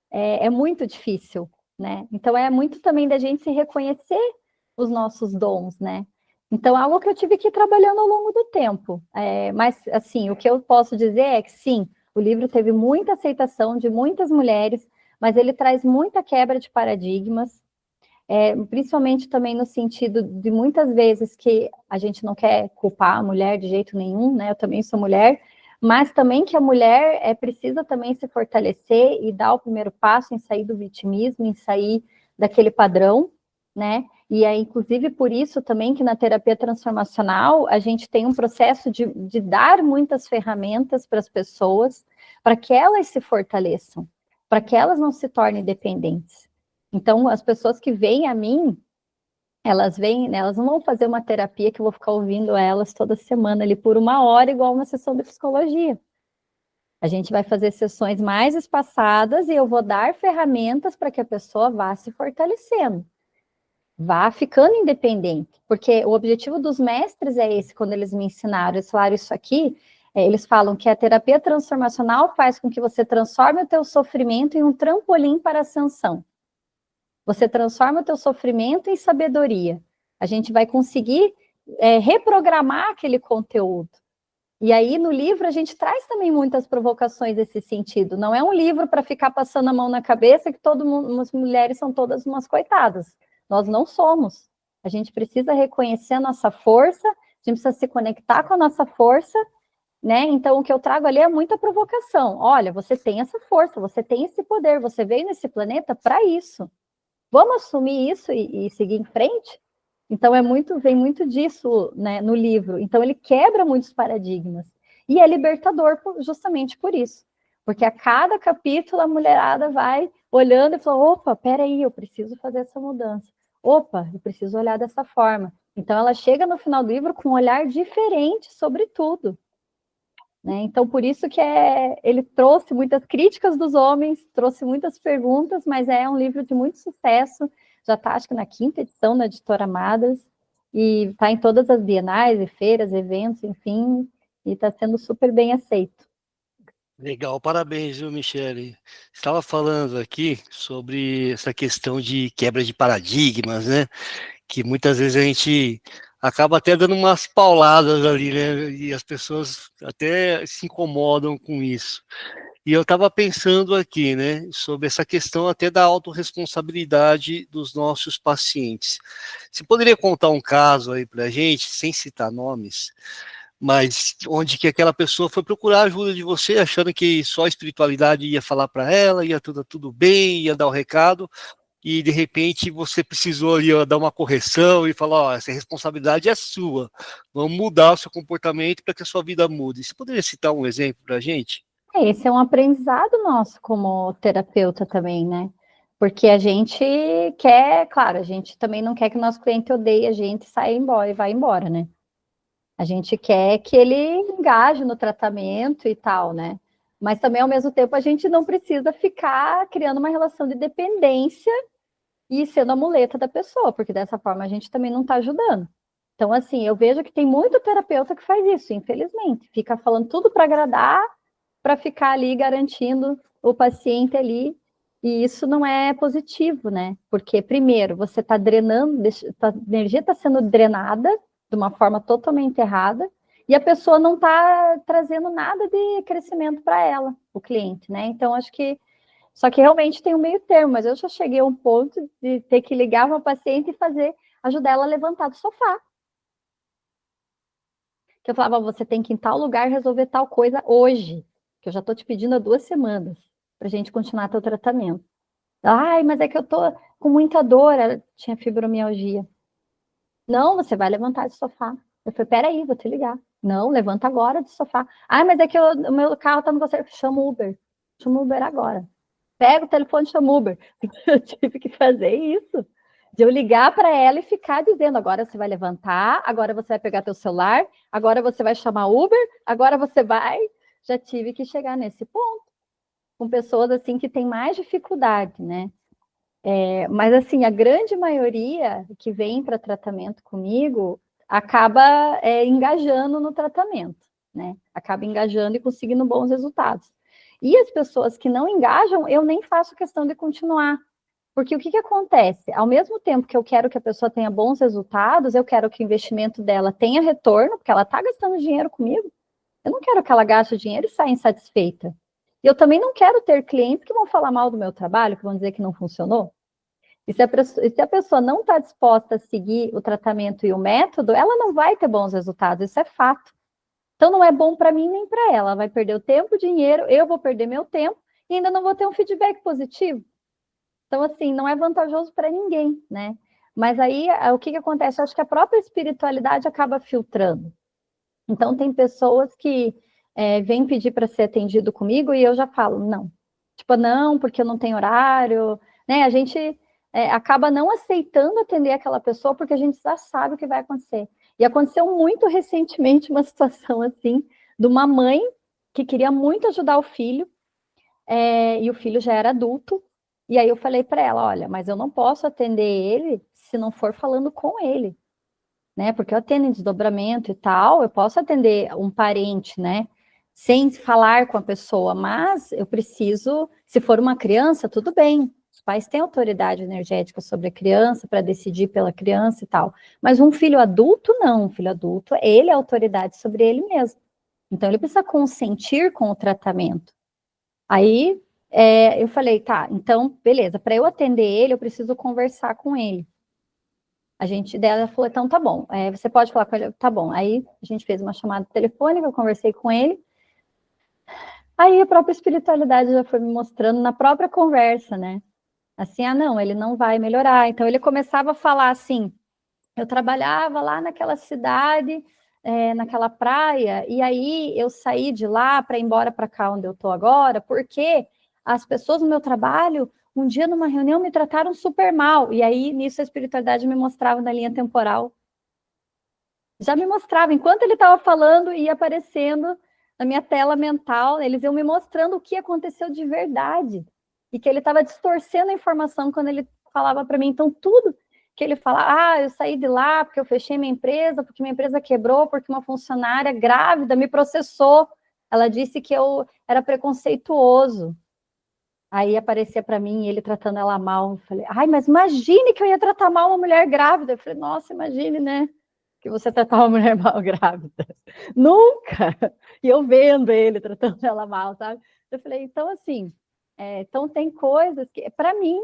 [SPEAKER 3] é muito difícil, né? Então, é muito também da gente se reconhecer os nossos dons, né? Então, algo que eu tive que ir trabalhando ao longo do tempo. Mas, assim, o que eu posso dizer é que, sim, o livro teve muita aceitação de muitas mulheres, mas ele traz muita quebra de paradigmas, principalmente também no sentido de muitas vezes que a gente não quer culpar a mulher de jeito nenhum, né? Eu também sou mulher, mas também que a mulher precisa também se fortalecer e dar o primeiro passo em sair do vitimismo, em sair daquele padrão, né? E é inclusive por isso também que na terapia transformacional a gente tem um processo de dar muitas ferramentas para as pessoas, para que elas se fortaleçam, para que elas não se tornem dependentes. Então, as pessoas que vêm a mim, elas vêm, né, elas não vão fazer uma terapia que eu vou ficar ouvindo elas toda semana ali por 1 hora, igual uma sessão de psicologia. A gente vai fazer sessões mais espaçadas e eu vou dar ferramentas para que a pessoa vá se fortalecendo, vá ficando independente, porque o objetivo dos mestres é esse, quando eles me ensinaram, eles falaram isso aqui, eles falam que a terapia transformacional faz com que você transforme o teu sofrimento em um trampolim para a ascensão. Você transforma o teu sofrimento em sabedoria. A gente vai conseguir reprogramar aquele conteúdo. E aí, no livro, a gente traz também muitas provocações nesse sentido. Não é um livro para ficar passando a mão na cabeça que as mulheres são todas umas coitadas. Nós não somos. A gente precisa reconhecer a nossa força, a gente precisa se conectar com a nossa força, né? Então, o que eu trago ali é muita provocação. Olha, você tem essa força, você tem esse poder, você veio nesse planeta para isso. Vamos assumir isso e seguir em frente? Então, vem muito disso, né, no livro. Então, ele quebra muitos paradigmas. E é libertador justamente por isso. Porque a cada capítulo a mulherada vai olhando e fala, opa, peraí, eu preciso fazer essa mudança. Opa, eu preciso olhar dessa forma. Então, ela chega no final do livro com um olhar diferente sobre tudo. Né? Então, por isso que ele trouxe muitas críticas dos homens, trouxe muitas perguntas, mas é um livro de muito sucesso, já está, acho que na 5ª edição da Editora Amadas, e está em todas as bienais e feiras, eventos, enfim, e está sendo super bem aceito.
[SPEAKER 1] Legal, parabéns, viu, Michele? Estava falando aqui sobre essa questão de quebra de paradigmas, né? Que muitas vezes a gente acaba até dando umas pauladas ali, né? E as pessoas até se incomodam com isso. E eu estava pensando aqui, né, sobre essa questão até da autorresponsabilidade dos nossos pacientes. Você poderia contar um caso aí para a gente, sem citar nomes, mas onde que aquela pessoa foi procurar a ajuda de você, achando que só a espiritualidade ia falar para ela, ia tudo bem, ia dar o recado, e de repente você precisou ali ó, dar uma correção e falar, ó, essa responsabilidade é sua, vamos mudar o seu comportamento para que a sua vida mude. Você poderia citar um exemplo para a gente?
[SPEAKER 3] Esse é um aprendizado nosso como terapeuta também, né? Porque a gente quer, claro, a gente também não quer que o nosso cliente odeie a gente e saia embora e vá embora, né? A gente quer que ele engaje no tratamento e tal, né? Mas também, ao mesmo tempo, a gente não precisa ficar criando uma relação de dependência e sendo a muleta da pessoa, porque dessa forma a gente também não está ajudando. Então, assim, eu vejo que tem muito terapeuta que faz isso, infelizmente. Fica falando tudo para agradar, para ficar ali garantindo o paciente ali. E isso não é positivo, né? Porque, primeiro, você está drenando, a energia está sendo drenada de uma forma totalmente errada, e a pessoa não está trazendo nada de crescimento para ela, o cliente, né? Então, acho que. Só que realmente tem um meio termo, mas eu já cheguei a um ponto de ter que ligar uma paciente e ajudar ela a levantar do sofá. Que eu falava, você tem que ir em tal lugar resolver tal coisa hoje, que eu já estou te pedindo há 2 semanas, para a gente continuar teu tratamento. Ai, mas é que eu tô com muita dor, ela tinha fibromialgia. Não, você vai levantar do sofá. Eu falei, peraí, vou te ligar. Não, levanta agora do sofá. Ai, mas é que o meu carro tá no conserto. Chama o Uber. Chama o Uber agora. Pega o telefone e chama o Uber. Eu tive que fazer isso. De eu ligar para ela e ficar dizendo, agora você vai levantar, agora você vai pegar teu celular, agora você vai chamar Uber, agora você vai. Já tive que chegar nesse ponto. Com pessoas assim que têm mais dificuldade, né? Mas, assim, a grande maioria que vem para tratamento comigo acaba engajando no tratamento, né? Acaba engajando e conseguindo bons resultados. E as pessoas que não engajam, eu nem faço questão de continuar. Porque o que acontece? Ao mesmo tempo que eu quero que a pessoa tenha bons resultados, eu quero que o investimento dela tenha retorno, porque ela está gastando dinheiro comigo. Eu não quero que ela gaste o dinheiro e saia insatisfeita. E eu também não quero ter clientes que vão falar mal do meu trabalho, que vão dizer que não funcionou. E se a pessoa não está disposta a seguir o tratamento e o método, ela não vai ter bons resultados, isso é fato. Então não é bom para mim nem para ela. Ela vai perder o tempo, o dinheiro, eu vou perder meu tempo e ainda não vou ter um feedback positivo. Então, assim, não é vantajoso para ninguém, né? Mas aí, o que acontece? Eu acho que a própria espiritualidade acaba filtrando. Então, tem pessoas que vêm pedir para ser atendido comigo e eu já falo, não. Tipo, não, porque eu não tenho horário, né? A gente acaba não aceitando atender aquela pessoa porque a gente já sabe o que vai acontecer. E aconteceu muito recentemente uma situação assim, de uma mãe que queria muito ajudar o filho, e o filho já era adulto, e aí eu falei para ela, olha, mas eu não posso atender ele se não for falando com ele, né? Porque eu atendo em desdobramento e tal, eu posso atender um parente, né? Sem falar com a pessoa, mas eu preciso, se for uma criança, tudo bem. Os pais têm autoridade energética sobre a criança para decidir pela criança e tal. Mas um filho adulto, não. Um filho adulto, ele é autoridade sobre ele mesmo. Então, ele precisa consentir com o tratamento. Aí, eu falei, tá, então, beleza. Para eu atender ele, eu preciso conversar com ele. Ela falou, então tá bom, você pode falar com ele, tá bom. Aí a gente fez uma chamada telefônica, eu conversei com ele. Aí a própria espiritualidade já foi me mostrando na própria conversa, né? Assim, não, ele não vai melhorar. Então ele começava a falar assim, eu trabalhava lá naquela cidade, naquela praia, e aí eu saí de lá para ir embora para cá onde eu tô agora, porque as pessoas no meu trabalho um dia numa reunião me trataram super mal, e aí nisso a espiritualidade me mostrava na linha temporal. Já me mostrava, enquanto ele estava falando, ia aparecendo na minha tela mental, eles iam me mostrando o que aconteceu de verdade, e que ele estava distorcendo a informação quando ele falava para mim. Então, tudo que ele fala, eu saí de lá porque eu fechei minha empresa, porque minha empresa quebrou, porque uma funcionária grávida me processou, ela disse que eu era preconceituoso. Aí aparecia para mim ele tratando ela mal. Eu falei, mas imagine que eu ia tratar mal uma mulher grávida. Eu falei, nossa, imagine, né? Que você tratar uma mulher mal grávida. Nunca! E eu vendo ele tratando ela mal, sabe? Eu falei, então assim, então tem coisas que, para mim,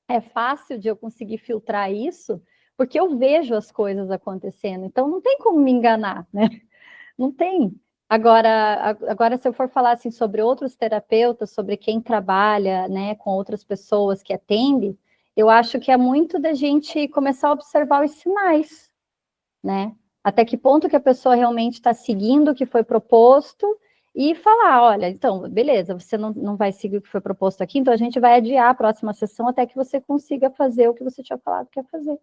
[SPEAKER 3] é fácil de eu conseguir filtrar isso, porque eu vejo as coisas acontecendo. Então não tem como me enganar, né? Não tem. Agora, se eu for falar assim sobre outros terapeutas, sobre quem trabalha, né, com outras pessoas que atende, eu acho que é muito da gente começar a observar os sinais, né? Até que ponto que a pessoa realmente está seguindo o que foi proposto e falar, olha, então, beleza, você não vai seguir o que foi proposto aqui, então a gente vai adiar a próxima sessão até que você consiga fazer o que você tinha falado que ia fazer.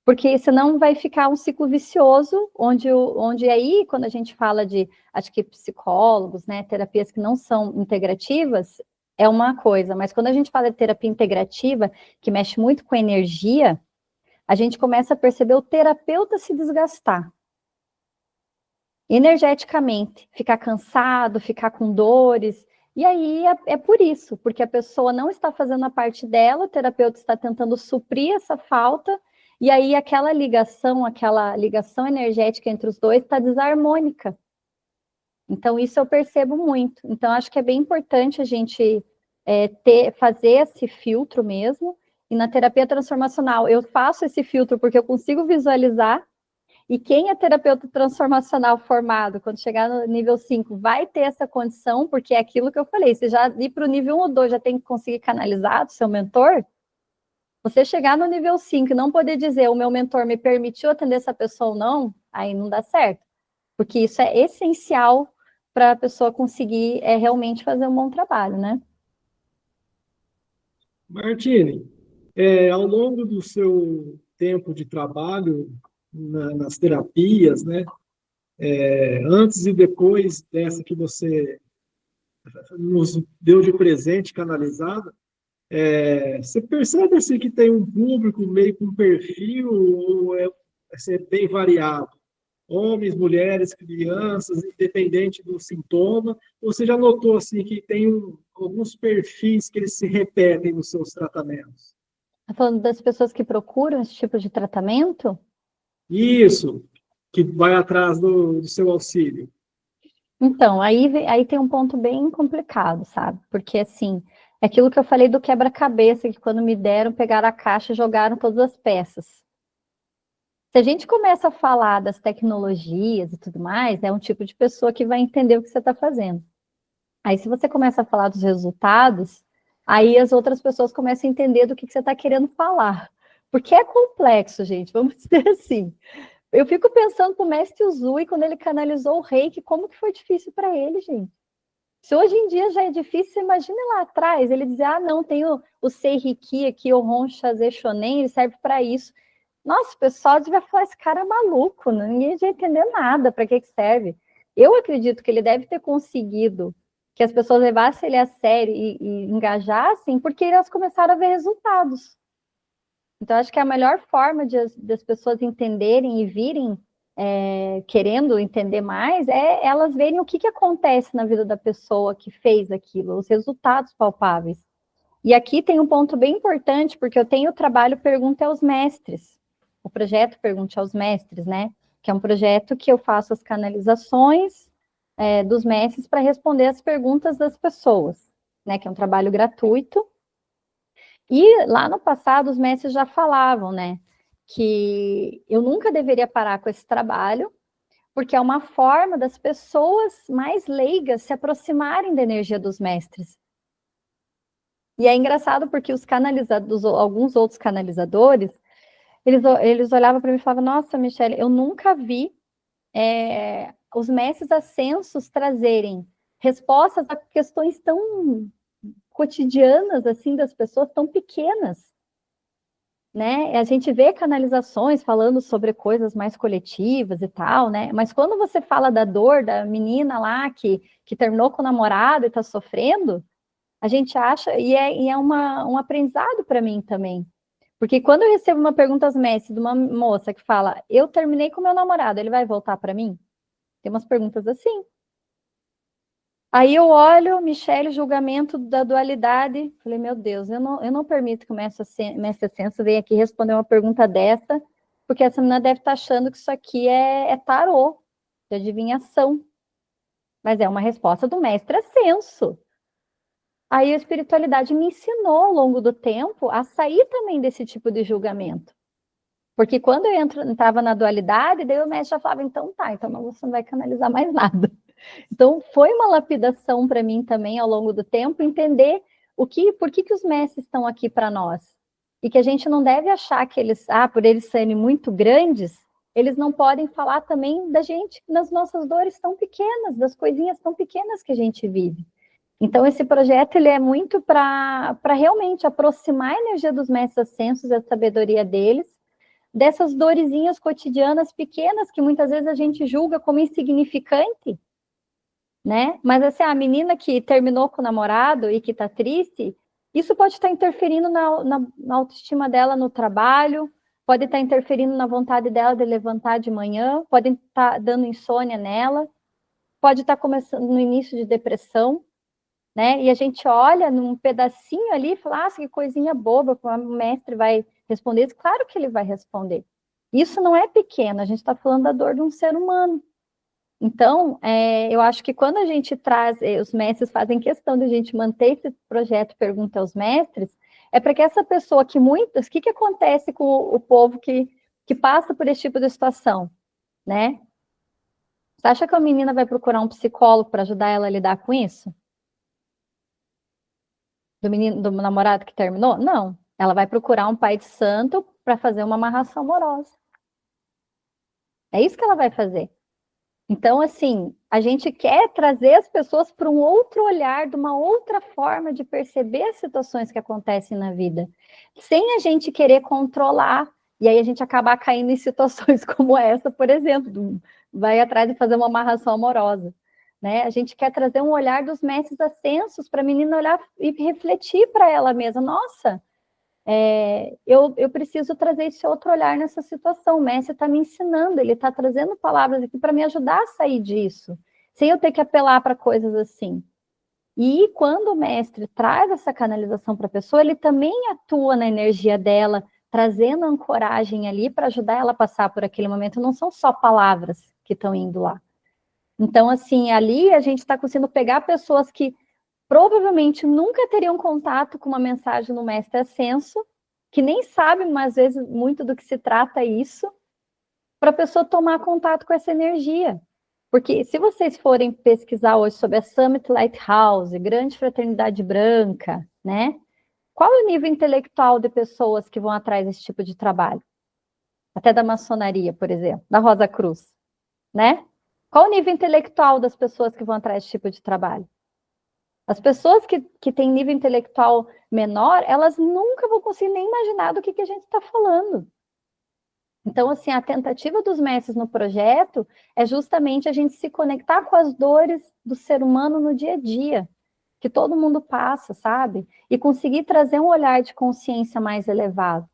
[SPEAKER 3] Porque senão vai ficar um ciclo vicioso, onde aí, quando a gente fala de, acho que psicólogos, né, terapias que não são integrativas, é uma coisa, mas quando a gente fala de terapia integrativa, que mexe muito com energia, a gente começa a perceber o terapeuta se desgastar energeticamente, ficar cansado, ficar com dores, e aí é por isso, porque a pessoa não está fazendo a parte dela, o terapeuta está tentando suprir essa falta, e aí aquela ligação energética entre os dois está desarmônica. Então, isso eu percebo muito. Então, acho que é bem importante a gente fazer esse filtro mesmo. E na terapia transformacional, eu faço esse filtro porque eu consigo visualizar. E quem é terapeuta transformacional formado, quando chegar no nível 5, vai ter essa condição, porque é aquilo que eu falei. Você já ir para o nível 1 ou 2, já tem que conseguir canalizar do seu mentor. Você chegar no nível 5 e não poder dizer o meu mentor me permitiu atender essa pessoa ou não, aí não dá certo. Porque isso é essencial para a pessoa conseguir realmente fazer um bom trabalho, né?
[SPEAKER 2] Martine, ao longo do seu tempo de trabalho nas terapias, né, antes e depois dessa que você nos deu de presente canalizada, você percebe assim, que tem um público meio com perfil, ou é bem variado? Homens, mulheres, crianças, independente do sintoma? Ou você já notou assim, que tem alguns perfis que eles se repetem nos seus tratamentos?
[SPEAKER 3] Tá falando das pessoas que procuram esse tipo de tratamento?
[SPEAKER 2] Isso, que vai atrás do seu auxílio.
[SPEAKER 3] Então, aí tem um ponto bem complicado, sabe? Porque, assim, é aquilo que eu falei do quebra-cabeça, que quando me deram, pegaram a caixa e jogaram todas as peças. Se a gente começa a falar das tecnologias e tudo mais, é um tipo de pessoa que vai entender o que você está fazendo. Aí, se você começa a falar dos resultados, aí as outras pessoas começam a entender do que você está querendo falar. Porque é complexo, gente, vamos dizer assim. Eu fico pensando pro mestre Uzui, quando ele canalizou o reiki, como que foi difícil para ele, gente. Se hoje em dia já é difícil, você imagina lá atrás, ele dizer, não, tem o Seiriki aqui, o Honshaze Shonen, ele serve para isso. Nossa, o pessoal devia falar, esse cara é maluco, ninguém ia entender nada, para que serve. Eu acredito que ele deve ter conseguido que as pessoas levassem ele a sério e engajassem, porque elas começaram a ver resultados. Então, acho que a melhor forma das pessoas entenderem e virem querendo entender mais é elas verem o que acontece na vida da pessoa que fez aquilo, os resultados palpáveis. E aqui tem um ponto bem importante, porque eu tenho o trabalho Pergunte aos Mestres, o projeto Pergunte aos Mestres, né? Que é um projeto que eu faço as canalizações dos mestres para responder as perguntas das pessoas, né? Que é um trabalho gratuito. E lá no passado, os mestres já falavam, né, que eu nunca deveria parar com esse trabalho, porque é uma forma das pessoas mais leigas se aproximarem da energia dos mestres. E é engraçado porque os canalizadores, alguns outros canalizadores, eles olhavam para mim e falavam, nossa, Michele, eu nunca vi os mestres ascensos trazerem respostas a questões tão cotidianas, assim, das pessoas tão pequenas, né? A gente vê canalizações falando sobre coisas mais coletivas e tal, né? Mas quando você fala da dor da menina lá que terminou com o namorado e tá sofrendo, a gente acha, e é um aprendizado para mim também. Porque quando eu recebo uma pergunta às mestres de uma moça que fala, eu terminei com meu namorado, ele vai voltar para mim? Tem umas perguntas assim. Aí eu olho, Michele, julgamento da dualidade. Falei, meu Deus, eu não permito que o mestre Ascenso venha aqui responder uma pergunta dessa, porque essa menina deve estar achando que isso aqui é tarô, de adivinhação. Mas é uma resposta do mestre Ascenso. Aí a espiritualidade me ensinou ao longo do tempo a sair também desse tipo de julgamento. Porque quando eu entrava na dualidade, daí o mestre já falava, então você não vai canalizar mais nada. Então, foi uma lapidação para mim também, ao longo do tempo, entender por que os mestres estão aqui para nós. e que a gente não deve achar que eles, por eles serem muito grandes, eles não podem falar também da gente, nas nossas dores tão pequenas, das coisinhas tão pequenas que a gente vive. Então, esse projeto ele é muito para realmente aproximar a energia dos mestres ascensos, a sabedoria deles, dessas dorezinhas cotidianas pequenas que muitas vezes a gente julga como insignificante, né? Mas assim, a menina que terminou com o namorado e que está triste, isso pode estar interferindo na autoestima dela no trabalho, pode estar interferindo na vontade dela de levantar de manhã, pode estar dando insônia nela, pode estar começando no início de depressão, né? E a gente olha num pedacinho ali e fala, que coisinha boba, o mestre vai responder isso. Claro que ele vai responder. Isso não é pequeno, a gente está falando da dor de um ser humano. Então, eu acho que quando a gente traz, os mestres fazem questão de a gente manter esse projeto Pergunta aos Mestres, é para que essa pessoa que muitas, o que acontece com o povo que passa por esse tipo de situação, né? Você acha que a menina vai procurar um psicólogo para ajudar ela a lidar com isso? Do namorado que terminou? Não. Ela vai procurar um pai de santo para fazer uma amarração amorosa. É isso que ela vai fazer. Então, assim, a gente quer trazer as pessoas para um outro olhar, de uma outra forma de perceber as situações que acontecem na vida, sem a gente querer controlar, e aí a gente acabar caindo em situações como essa, por exemplo, vai atrás de fazer uma amarração amorosa, né? A gente quer trazer um olhar dos mestres ascensos para a menina olhar e refletir para ela mesma, nossa, eu preciso trazer esse outro olhar nessa situação. O mestre está me ensinando, ele está trazendo palavras aqui para me ajudar a sair disso, sem eu ter que apelar para coisas assim. E quando o mestre traz essa canalização para a pessoa, ele também atua na energia dela, trazendo ancoragem ali para ajudar ela a passar por aquele momento. Não são só palavras que estão indo lá. Então, assim, ali a gente está conseguindo pegar pessoas que provavelmente nunca teriam contato com uma mensagem no mestre ascenso, que nem sabem, às vezes, muito do que se trata isso, para a pessoa tomar contato com essa energia. Porque se vocês forem pesquisar hoje sobre a Summit Lighthouse, Grande Fraternidade Branca, né? Qual é o nível intelectual de pessoas que vão atrás desse tipo de trabalho? Até da maçonaria, por exemplo, da Rosa Cruz, né? Qual o nível intelectual das pessoas que vão atrás desse tipo de trabalho? As pessoas que têm nível intelectual menor, elas nunca vão conseguir nem imaginar do que a gente está falando. Então, assim, a tentativa dos mestres no projeto é justamente a gente se conectar com as dores do ser humano no dia a dia, que todo mundo passa, sabe? E conseguir trazer um olhar de consciência mais elevado.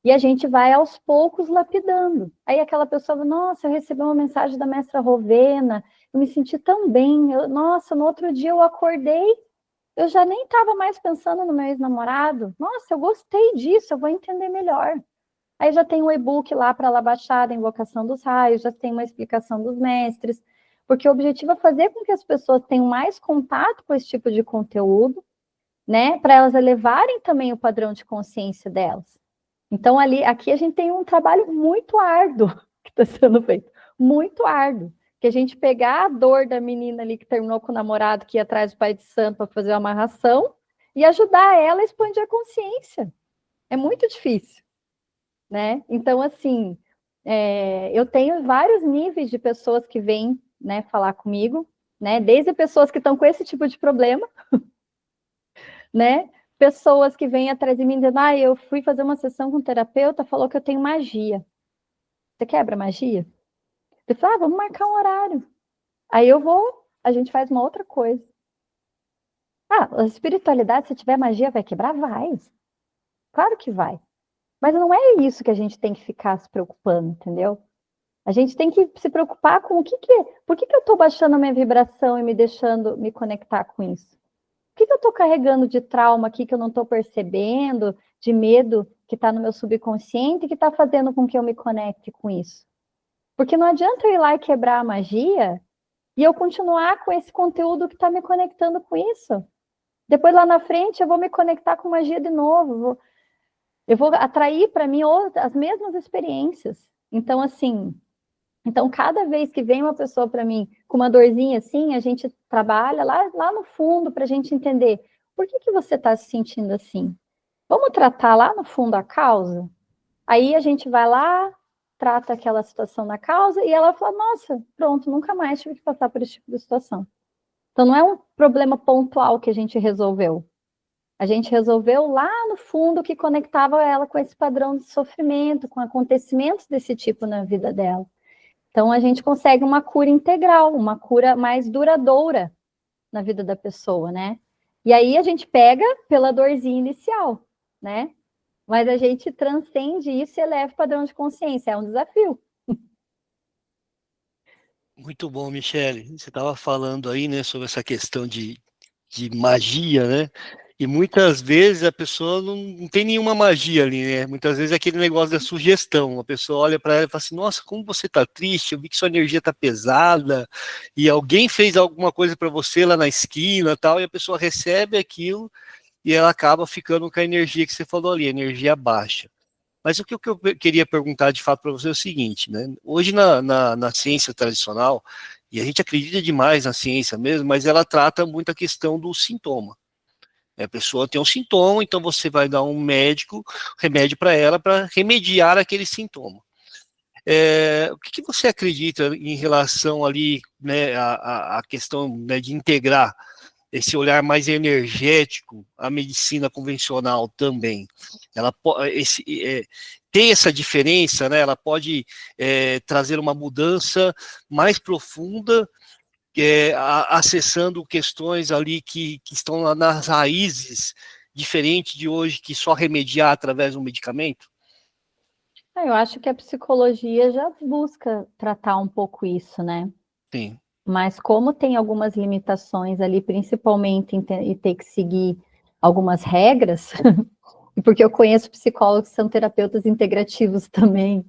[SPEAKER 3] E a gente vai aos poucos lapidando. Aí aquela pessoa fala, nossa, eu recebi uma mensagem da mestra Rovena, eu me senti tão bem, nossa, no outro dia eu acordei, eu já nem estava mais pensando no meu ex-namorado, nossa, eu gostei disso, eu vou entender melhor. Aí já tem um e-book lá para ela baixar, da Invocação dos Raios, já tem uma explicação dos mestres, porque o objetivo é fazer com que as pessoas tenham mais contato com esse tipo de conteúdo, né, para elas elevarem também o padrão de consciência delas. Então, aqui a gente tem um trabalho muito árduo que está sendo feito, muito árduo, que a gente pegar a dor da menina ali que terminou com o namorado, que ia atrás do pai de santo para fazer uma amarração, e ajudar ela a expandir a consciência. É muito difícil, né? Então, assim, eu tenho vários níveis de pessoas que vêm, né, falar comigo, né? Desde pessoas que estão com esse tipo de problema, né? Pessoas que vêm atrás de mim dizendo, eu fui fazer uma sessão com um terapeuta, falou que eu tenho magia. Você quebra magia? Eu falo, vamos marcar um horário. Aí a gente faz uma outra coisa. A espiritualidade, se tiver magia, vai quebrar? Vai. Claro que vai. Mas não é isso que a gente tem que ficar se preocupando, entendeu? A gente tem que se preocupar com por que eu estou baixando a minha vibração e me deixando me conectar com isso? O que eu estou carregando de trauma aqui que eu não estou percebendo, de medo que está no meu subconsciente e que está fazendo com que eu me conecte com isso? Porque não adianta eu ir lá e quebrar a magia e eu continuar com esse conteúdo que está me conectando com isso. Depois, lá na frente, eu vou me conectar com magia de novo. Eu vou atrair para mim as mesmas experiências. Então, assim... Então, cada vez que vem uma pessoa para mim com uma dorzinha assim, a gente trabalha lá no fundo para a gente entender por que você está se sentindo assim. Vamos tratar lá no fundo a causa? Aí a gente vai lá, trata aquela situação na causa e ela fala, nossa, pronto, nunca mais tive que passar por esse tipo de situação. Então não é um problema pontual que a gente resolveu. A gente resolveu lá no fundo que conectava ela com esse padrão de sofrimento, com acontecimentos desse tipo na vida dela. Então a gente consegue uma cura integral, uma cura mais duradoura na vida da pessoa, né? E aí a gente pega pela dorzinha inicial, né? Mas a gente transcende isso e eleva o padrão de consciência, é um desafio.
[SPEAKER 1] Muito bom, Michele. Você estava falando aí, né, sobre essa questão de magia, né? E muitas vezes a pessoa não tem nenhuma magia ali, né? Muitas vezes é aquele negócio da sugestão. A pessoa olha para ela e fala assim: Nossa, como você tá triste? Eu vi que sua energia tá pesada. E alguém fez alguma coisa para você lá na esquina, tal. E a pessoa recebe aquilo e ela acaba ficando com a energia que você falou ali, energia baixa. Mas o que eu queria perguntar de fato para você é o seguinte, né? Hoje na ciência tradicional, e a gente acredita demais na ciência mesmo, mas ela trata muito a questão do sintoma. A pessoa tem um sintoma, então você vai dar um remédio para ela para remediar aquele sintoma. O que você acredita em relação ali, né, a questão, né, de integrar esse olhar mais energético à medicina convencional também? Ela tem essa diferença, né? Ela pode trazer uma mudança mais profunda, acessando questões ali que estão nas raízes, diferente de hoje, que só remediar através de um medicamento?
[SPEAKER 3] Eu acho que a psicologia já busca tratar um pouco isso, né?
[SPEAKER 1] Sim.
[SPEAKER 3] Mas como tem algumas limitações ali, principalmente em ter que seguir algumas regras, porque eu conheço psicólogos que são terapeutas integrativos também,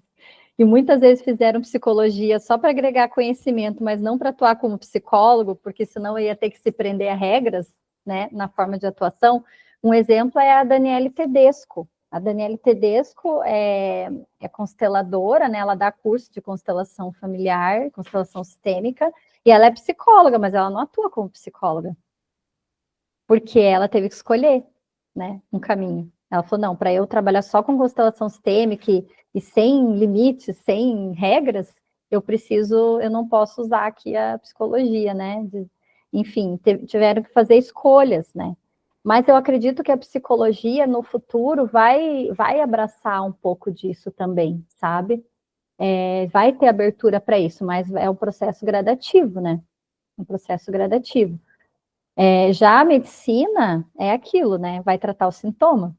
[SPEAKER 3] e muitas vezes fizeram psicologia só para agregar conhecimento, mas não para atuar como psicólogo, porque senão ia ter que se prender a regras, né, na forma de atuação. Um exemplo é a Daniele Tedesco. A Daniele Tedesco é consteladora, né, ela dá curso de constelação familiar, constelação sistêmica, e ela é psicóloga, mas ela não atua como psicóloga, porque ela teve que escolher, né, um caminho. Ela falou, não, para eu trabalhar só com constelação sistêmica e sem limites, sem regras, eu não posso usar aqui a psicologia, né? Enfim, tiveram que fazer escolhas, né? Mas eu acredito que a psicologia no futuro vai abraçar um pouco disso também, sabe? Vai ter abertura para isso, mas é um processo gradativo, né? Um processo gradativo. Já a medicina é aquilo, né? Vai tratar o sintoma.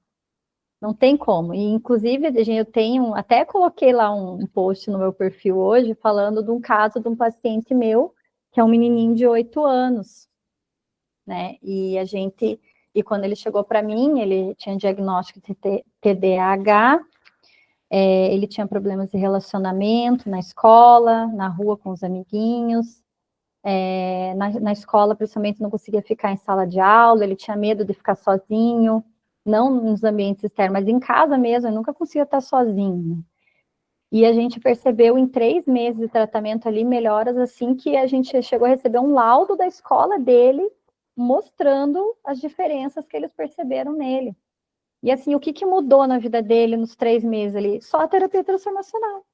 [SPEAKER 3] Não tem como. E, inclusive, eu tenho, até coloquei lá um post no meu perfil hoje, falando de um caso de um paciente meu, que é um menininho de 8 anos, né? E quando ele chegou para mim, ele tinha diagnóstico de TDAH, ele tinha problemas de relacionamento na escola, na rua com os amiguinhos, na escola, principalmente, não conseguia ficar em sala de aula, ele tinha medo de ficar sozinho, não nos ambientes externos, mas em casa mesmo, eu nunca conseguia estar sozinho. E a gente percebeu em 3 meses de tratamento ali, melhoras assim, que a gente chegou a receber um laudo da escola dele, mostrando as diferenças que eles perceberam nele. E assim, o que mudou na vida dele nos 3 meses ali? Só a terapia transformacional.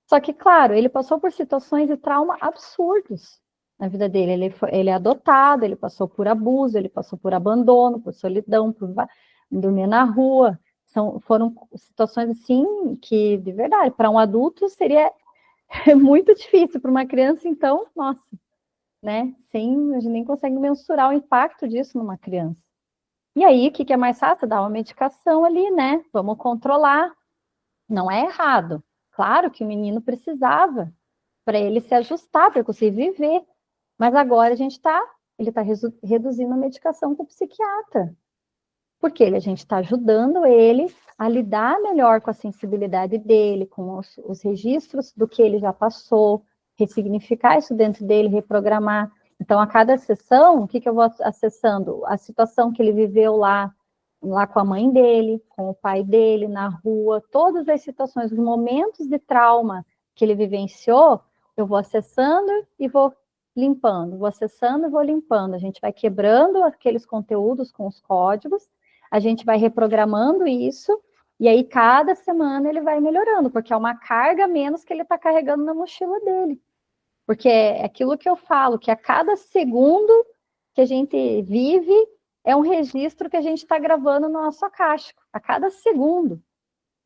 [SPEAKER 3] Só que, claro, ele passou por situações de trauma absurdos na vida dele. Ele é adotado, ele passou por abuso, ele passou por abandono, por solidão, por dormir na rua. Foram situações assim que, de verdade, para um adulto seria muito difícil, para uma criança, então, nossa, né? A gente nem consegue mensurar o impacto disso numa criança. E aí, o que é mais fácil? Dar uma medicação ali, né? Vamos controlar. Não é errado. Claro que o menino precisava para ele se ajustar, para conseguir viver. Mas agora ele está reduzindo a medicação com o psiquiatra. Porque a gente está ajudando ele a lidar melhor com a sensibilidade dele, com os registros do que ele já passou, ressignificar isso dentro dele, reprogramar. Então, a cada sessão, o que eu vou acessando? A situação que ele viveu lá com a mãe dele, com o pai dele, na rua, todas as situações, os momentos de trauma que ele vivenciou, eu vou acessando e vou limpando, vou acessando e vou limpando. A gente vai quebrando aqueles conteúdos com os códigos, a gente vai reprogramando isso, e aí cada semana ele vai melhorando, porque é uma carga a menos que ele está carregando na mochila dele. Porque é aquilo que eu falo, que a cada segundo que a gente vive, é um registro que a gente está gravando no nosso acástico, a cada segundo.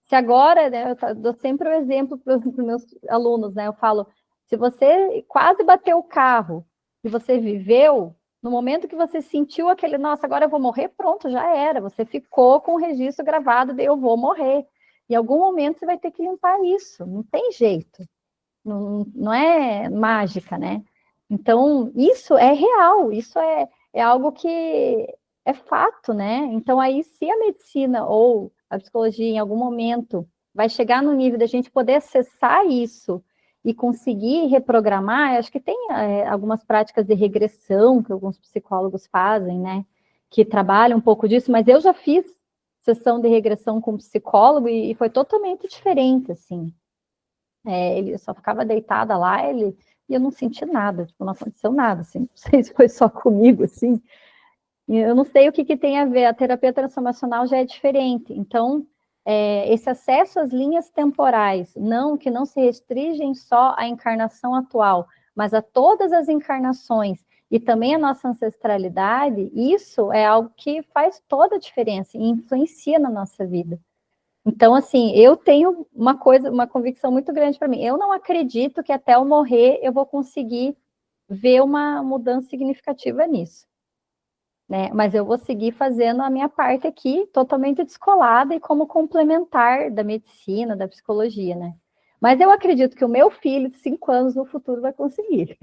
[SPEAKER 3] Se agora, né, eu dou sempre o exemplo para os meus alunos, né, eu falo, se você quase bateu o carro e você viveu, no momento que você sentiu aquele, nossa, agora eu vou morrer, pronto, já era, você ficou com o registro gravado de eu vou morrer. Em algum momento você vai ter que limpar isso, não tem jeito, não é mágica, né? Então, isso é real, isso é algo que é fato, né? Então, aí, se a medicina ou a psicologia, em algum momento, vai chegar no nível da gente poder acessar isso e conseguir reprogramar, acho que tem algumas práticas de regressão que alguns psicólogos fazem, né? Que trabalham um pouco disso, mas eu já fiz sessão de regressão com psicólogo e foi totalmente diferente, assim. Ele só ficava deitada lá, e eu não senti nada, tipo, não aconteceu nada, assim, não sei se foi só comigo, assim, eu não sei o que tem a ver, a terapia transformacional já é diferente, então, esse acesso às linhas temporais, que não se restringem só à encarnação atual, mas a todas as encarnações, e também a nossa ancestralidade, isso é algo que faz toda a diferença e influencia na nossa vida. Então, assim, eu tenho uma convicção muito grande para mim. Eu não acredito que até eu morrer eu vou conseguir ver uma mudança significativa nisso, né? Mas eu vou seguir fazendo a minha parte aqui, totalmente descolada e como complementar da medicina, da psicologia, né? Mas eu acredito que o meu filho, de 5 anos no futuro, vai conseguir.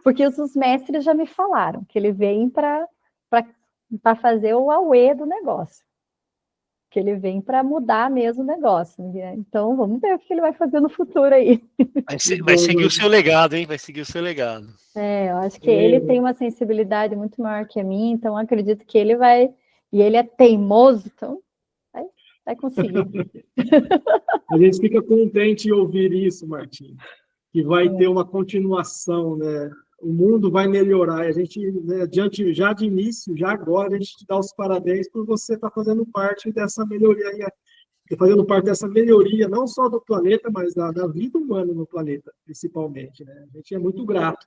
[SPEAKER 3] Porque os mestres já me falaram que ele vem para fazer o auê do negócio. Que ele vem para mudar mesmo o negócio, né? Então, vamos ver o que ele vai fazer no futuro aí.
[SPEAKER 1] Vai seguir o seu legado, hein? Vai seguir o seu legado.
[SPEAKER 3] Eu acho que ele tem uma sensibilidade muito maior que a minha, então acredito que ele vai, e ele é teimoso, então vai conseguir.
[SPEAKER 2] A gente fica contente em ouvir isso, Martim, que vai ter uma continuação, né? O mundo vai melhorar. A gente, né, já de início, já agora, a gente te dá os parabéns por você estar fazendo parte dessa melhoria, não só do planeta, mas da vida humana no planeta, principalmente, né? A gente é muito grato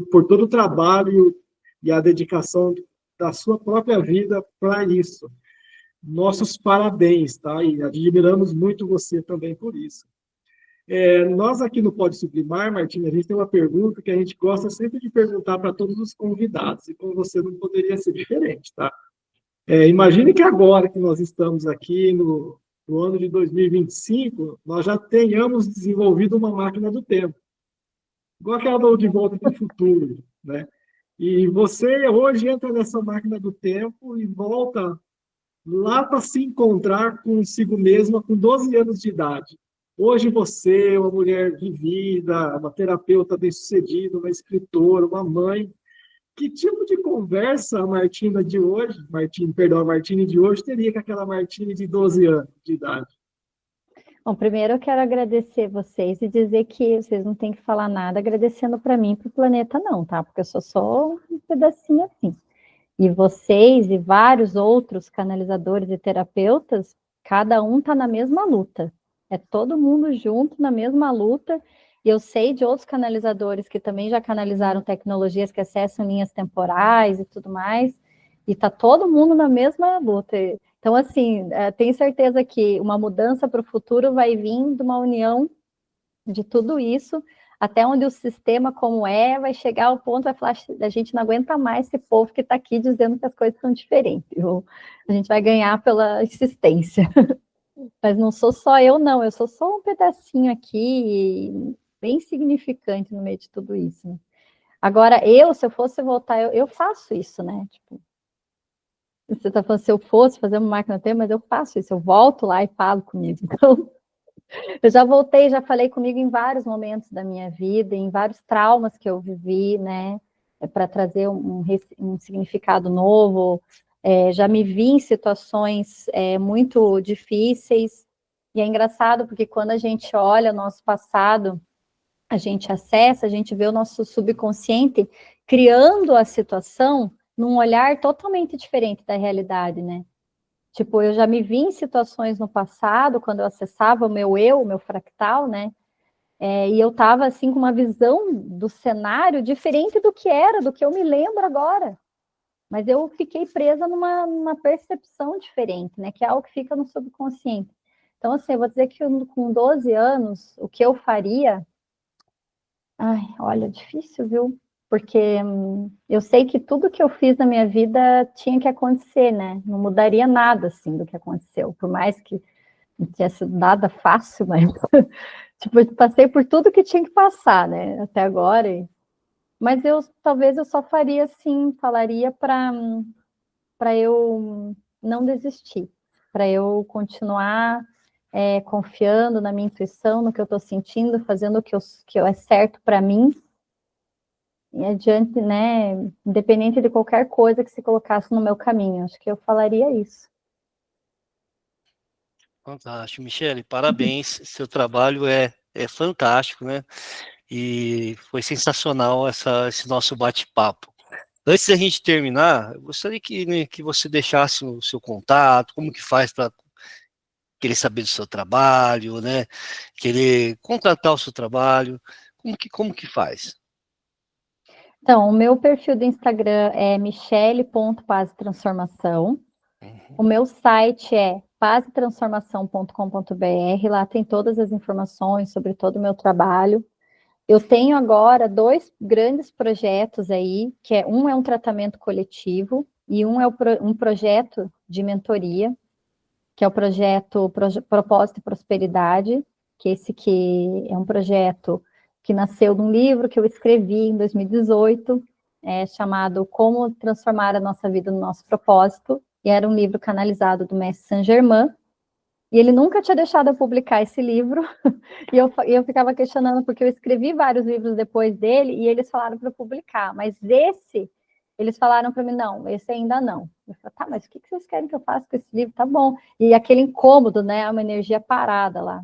[SPEAKER 2] por todo o trabalho e a dedicação da sua própria vida para isso. Nossos parabéns, tá? E admiramos muito você também por isso. Nós aqui no Pode Sublimar, Martim, a gente tem uma pergunta que a gente gosta sempre de perguntar para todos os convidados, e com você não poderia ser diferente, tá? Imagine que agora que nós estamos aqui no ano de 2025, nós já tenhamos desenvolvido uma máquina do tempo, igual aquela do De Volta para o Futuro, né? E você hoje entra nessa máquina do tempo e volta lá para se encontrar consigo mesma com 12 anos de idade. Hoje você é uma mulher vivida, uma terapeuta bem-sucedida, uma escritora, uma mãe. Que tipo de conversa a Martina de hoje, a Martine de hoje teria com aquela Martine de 12 anos de idade?
[SPEAKER 3] Bom, primeiro eu quero agradecer vocês e dizer que vocês não têm que falar nada agradecendo para mim e para o planeta não, tá? Porque eu sou só um pedacinho assim. E vocês e vários outros canalizadores e terapeutas, cada um está na mesma luta. É todo mundo junto na mesma luta. E eu sei de outros canalizadores que também já canalizaram tecnologias que acessam linhas temporais e tudo mais. E está todo mundo na mesma luta. Então, assim, tenho certeza que uma mudança para o futuro vai vir de uma união de tudo isso, até onde o sistema como vai chegar ao ponto, vai falar, a gente não aguenta mais esse povo que está aqui dizendo que as coisas são diferentes. A gente vai ganhar pela insistência. Mas não sou só eu, não. Eu sou só um pedacinho aqui, bem significante no meio de tudo isso. Né? Agora, se eu fosse voltar, eu faço isso, né? Tipo, você está falando, se eu fosse fazer uma máquina do tempo, mas eu faço isso. Eu volto lá e falo comigo. Então, eu já voltei, já falei comigo em vários momentos da minha vida, em vários traumas que eu vivi, né? Para trazer um significado novo. Já me vi em situações muito difíceis. E é engraçado, porque quando a gente olha o nosso passado, a gente acessa, a gente vê o nosso subconsciente criando a situação num olhar totalmente diferente da realidade, né? Tipo, eu já me vi em situações no passado, quando eu acessava o meu fractal, né? E eu estava, assim, com uma visão do cenário diferente do que era, do que eu me lembro agora. Mas eu fiquei presa numa percepção diferente, né? Que é algo que fica no subconsciente. Então, assim, eu vou dizer que com 12 anos, o que eu faria... Ai, olha, difícil, viu? Porque eu sei que tudo que eu fiz na minha vida tinha que acontecer, né? Não mudaria nada, assim, do que aconteceu. Por mais que não tinha sido nada fácil, mas... tipo, eu passei por tudo que tinha que passar, né? Até agora. Mas talvez eu só faria, assim, falaria para eu não desistir, para eu continuar confiando na minha intuição, no que eu estou sentindo, fazendo o que é certo para mim, e adiante, né, independente de qualquer coisa que se colocasse no meu caminho. Acho que eu falaria isso.
[SPEAKER 1] Fantástico, Michele, parabéns, seu trabalho é fantástico, né? E foi sensacional esse nosso bate-papo. Antes da gente terminar, eu gostaria né, que você deixasse o seu contato, como que faz para querer saber do seu trabalho, né? Querer contratar o seu trabalho, como que faz?
[SPEAKER 3] Então, o meu perfil do Instagram é michele.pazetransformação. O meu site é pazetransformação.com.br. Lá tem todas as informações sobre todo o meu trabalho. Eu tenho agora 2 grandes projetos aí, um é um tratamento coletivo e um é um projeto de mentoria, que é o projeto Propósito e Prosperidade, que é um projeto que nasceu de um livro que eu escrevi em 2018, chamado Como Transformar a Nossa Vida no Nosso Propósito, e era um livro canalizado do Mestre Saint-Germain, e ele nunca tinha deixado eu publicar esse livro, e eu ficava questionando, porque eu escrevi vários livros depois dele, e eles falaram para publicar, mas eles falaram para mim, não, esse ainda não. Eu falei, tá, mas o que vocês querem que eu faça com esse livro? Tá bom. E aquele incômodo, né, uma energia parada lá.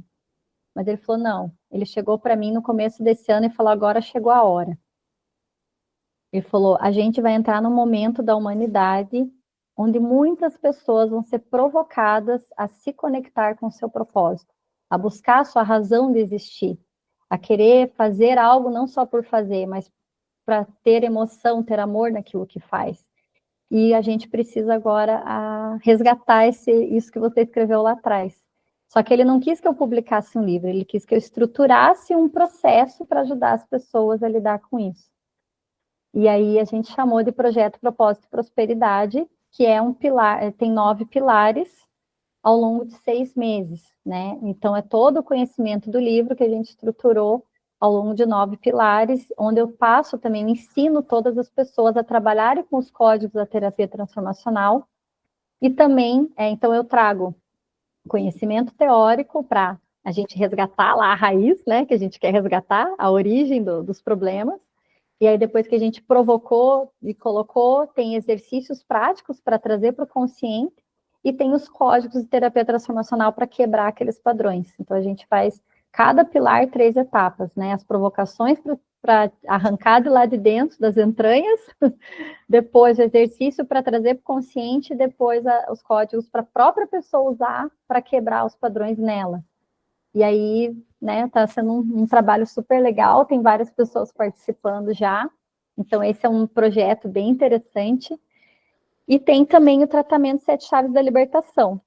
[SPEAKER 3] Mas ele falou, não. Ele chegou para mim no começo desse ano e falou, agora chegou a hora. Ele falou, a gente vai entrar num momento da humanidade onde muitas pessoas vão ser provocadas a se conectar com o seu propósito, a buscar a sua razão de existir, a querer fazer algo não só por fazer, mas para ter emoção, ter amor naquilo que faz. E a gente precisa agora resgatar isso que você escreveu lá atrás. Só que ele não quis que eu publicasse um livro, ele quis que eu estruturasse um processo para ajudar as pessoas a lidar com isso. E aí a gente chamou de Projeto Propósito e Prosperidade, que é um pilar, tem 9 pilares ao longo de 6 meses, né? Então é todo o conhecimento do livro que a gente estruturou ao longo de 9 pilares, onde eu passo também, eu ensino todas as pessoas a trabalharem com os códigos da terapia transformacional, e também, então eu trago conhecimento teórico para a gente resgatar lá a raiz, né, que a gente quer resgatar, a origem dos problemas, e aí depois que a gente provocou e colocou, tem exercícios práticos para trazer para o consciente, e tem os códigos de terapia transformacional para quebrar aqueles padrões. Então a gente faz cada pilar 3 etapas, né? As provocações para arrancar de lá de dentro, das entranhas, depois o exercício para trazer para o consciente, e depois os códigos para a própria pessoa usar para quebrar os padrões nela. E aí, né, tá sendo um trabalho super legal, tem várias pessoas participando já, então esse é um projeto bem interessante. E tem também o tratamento 7 Chaves da Libertação.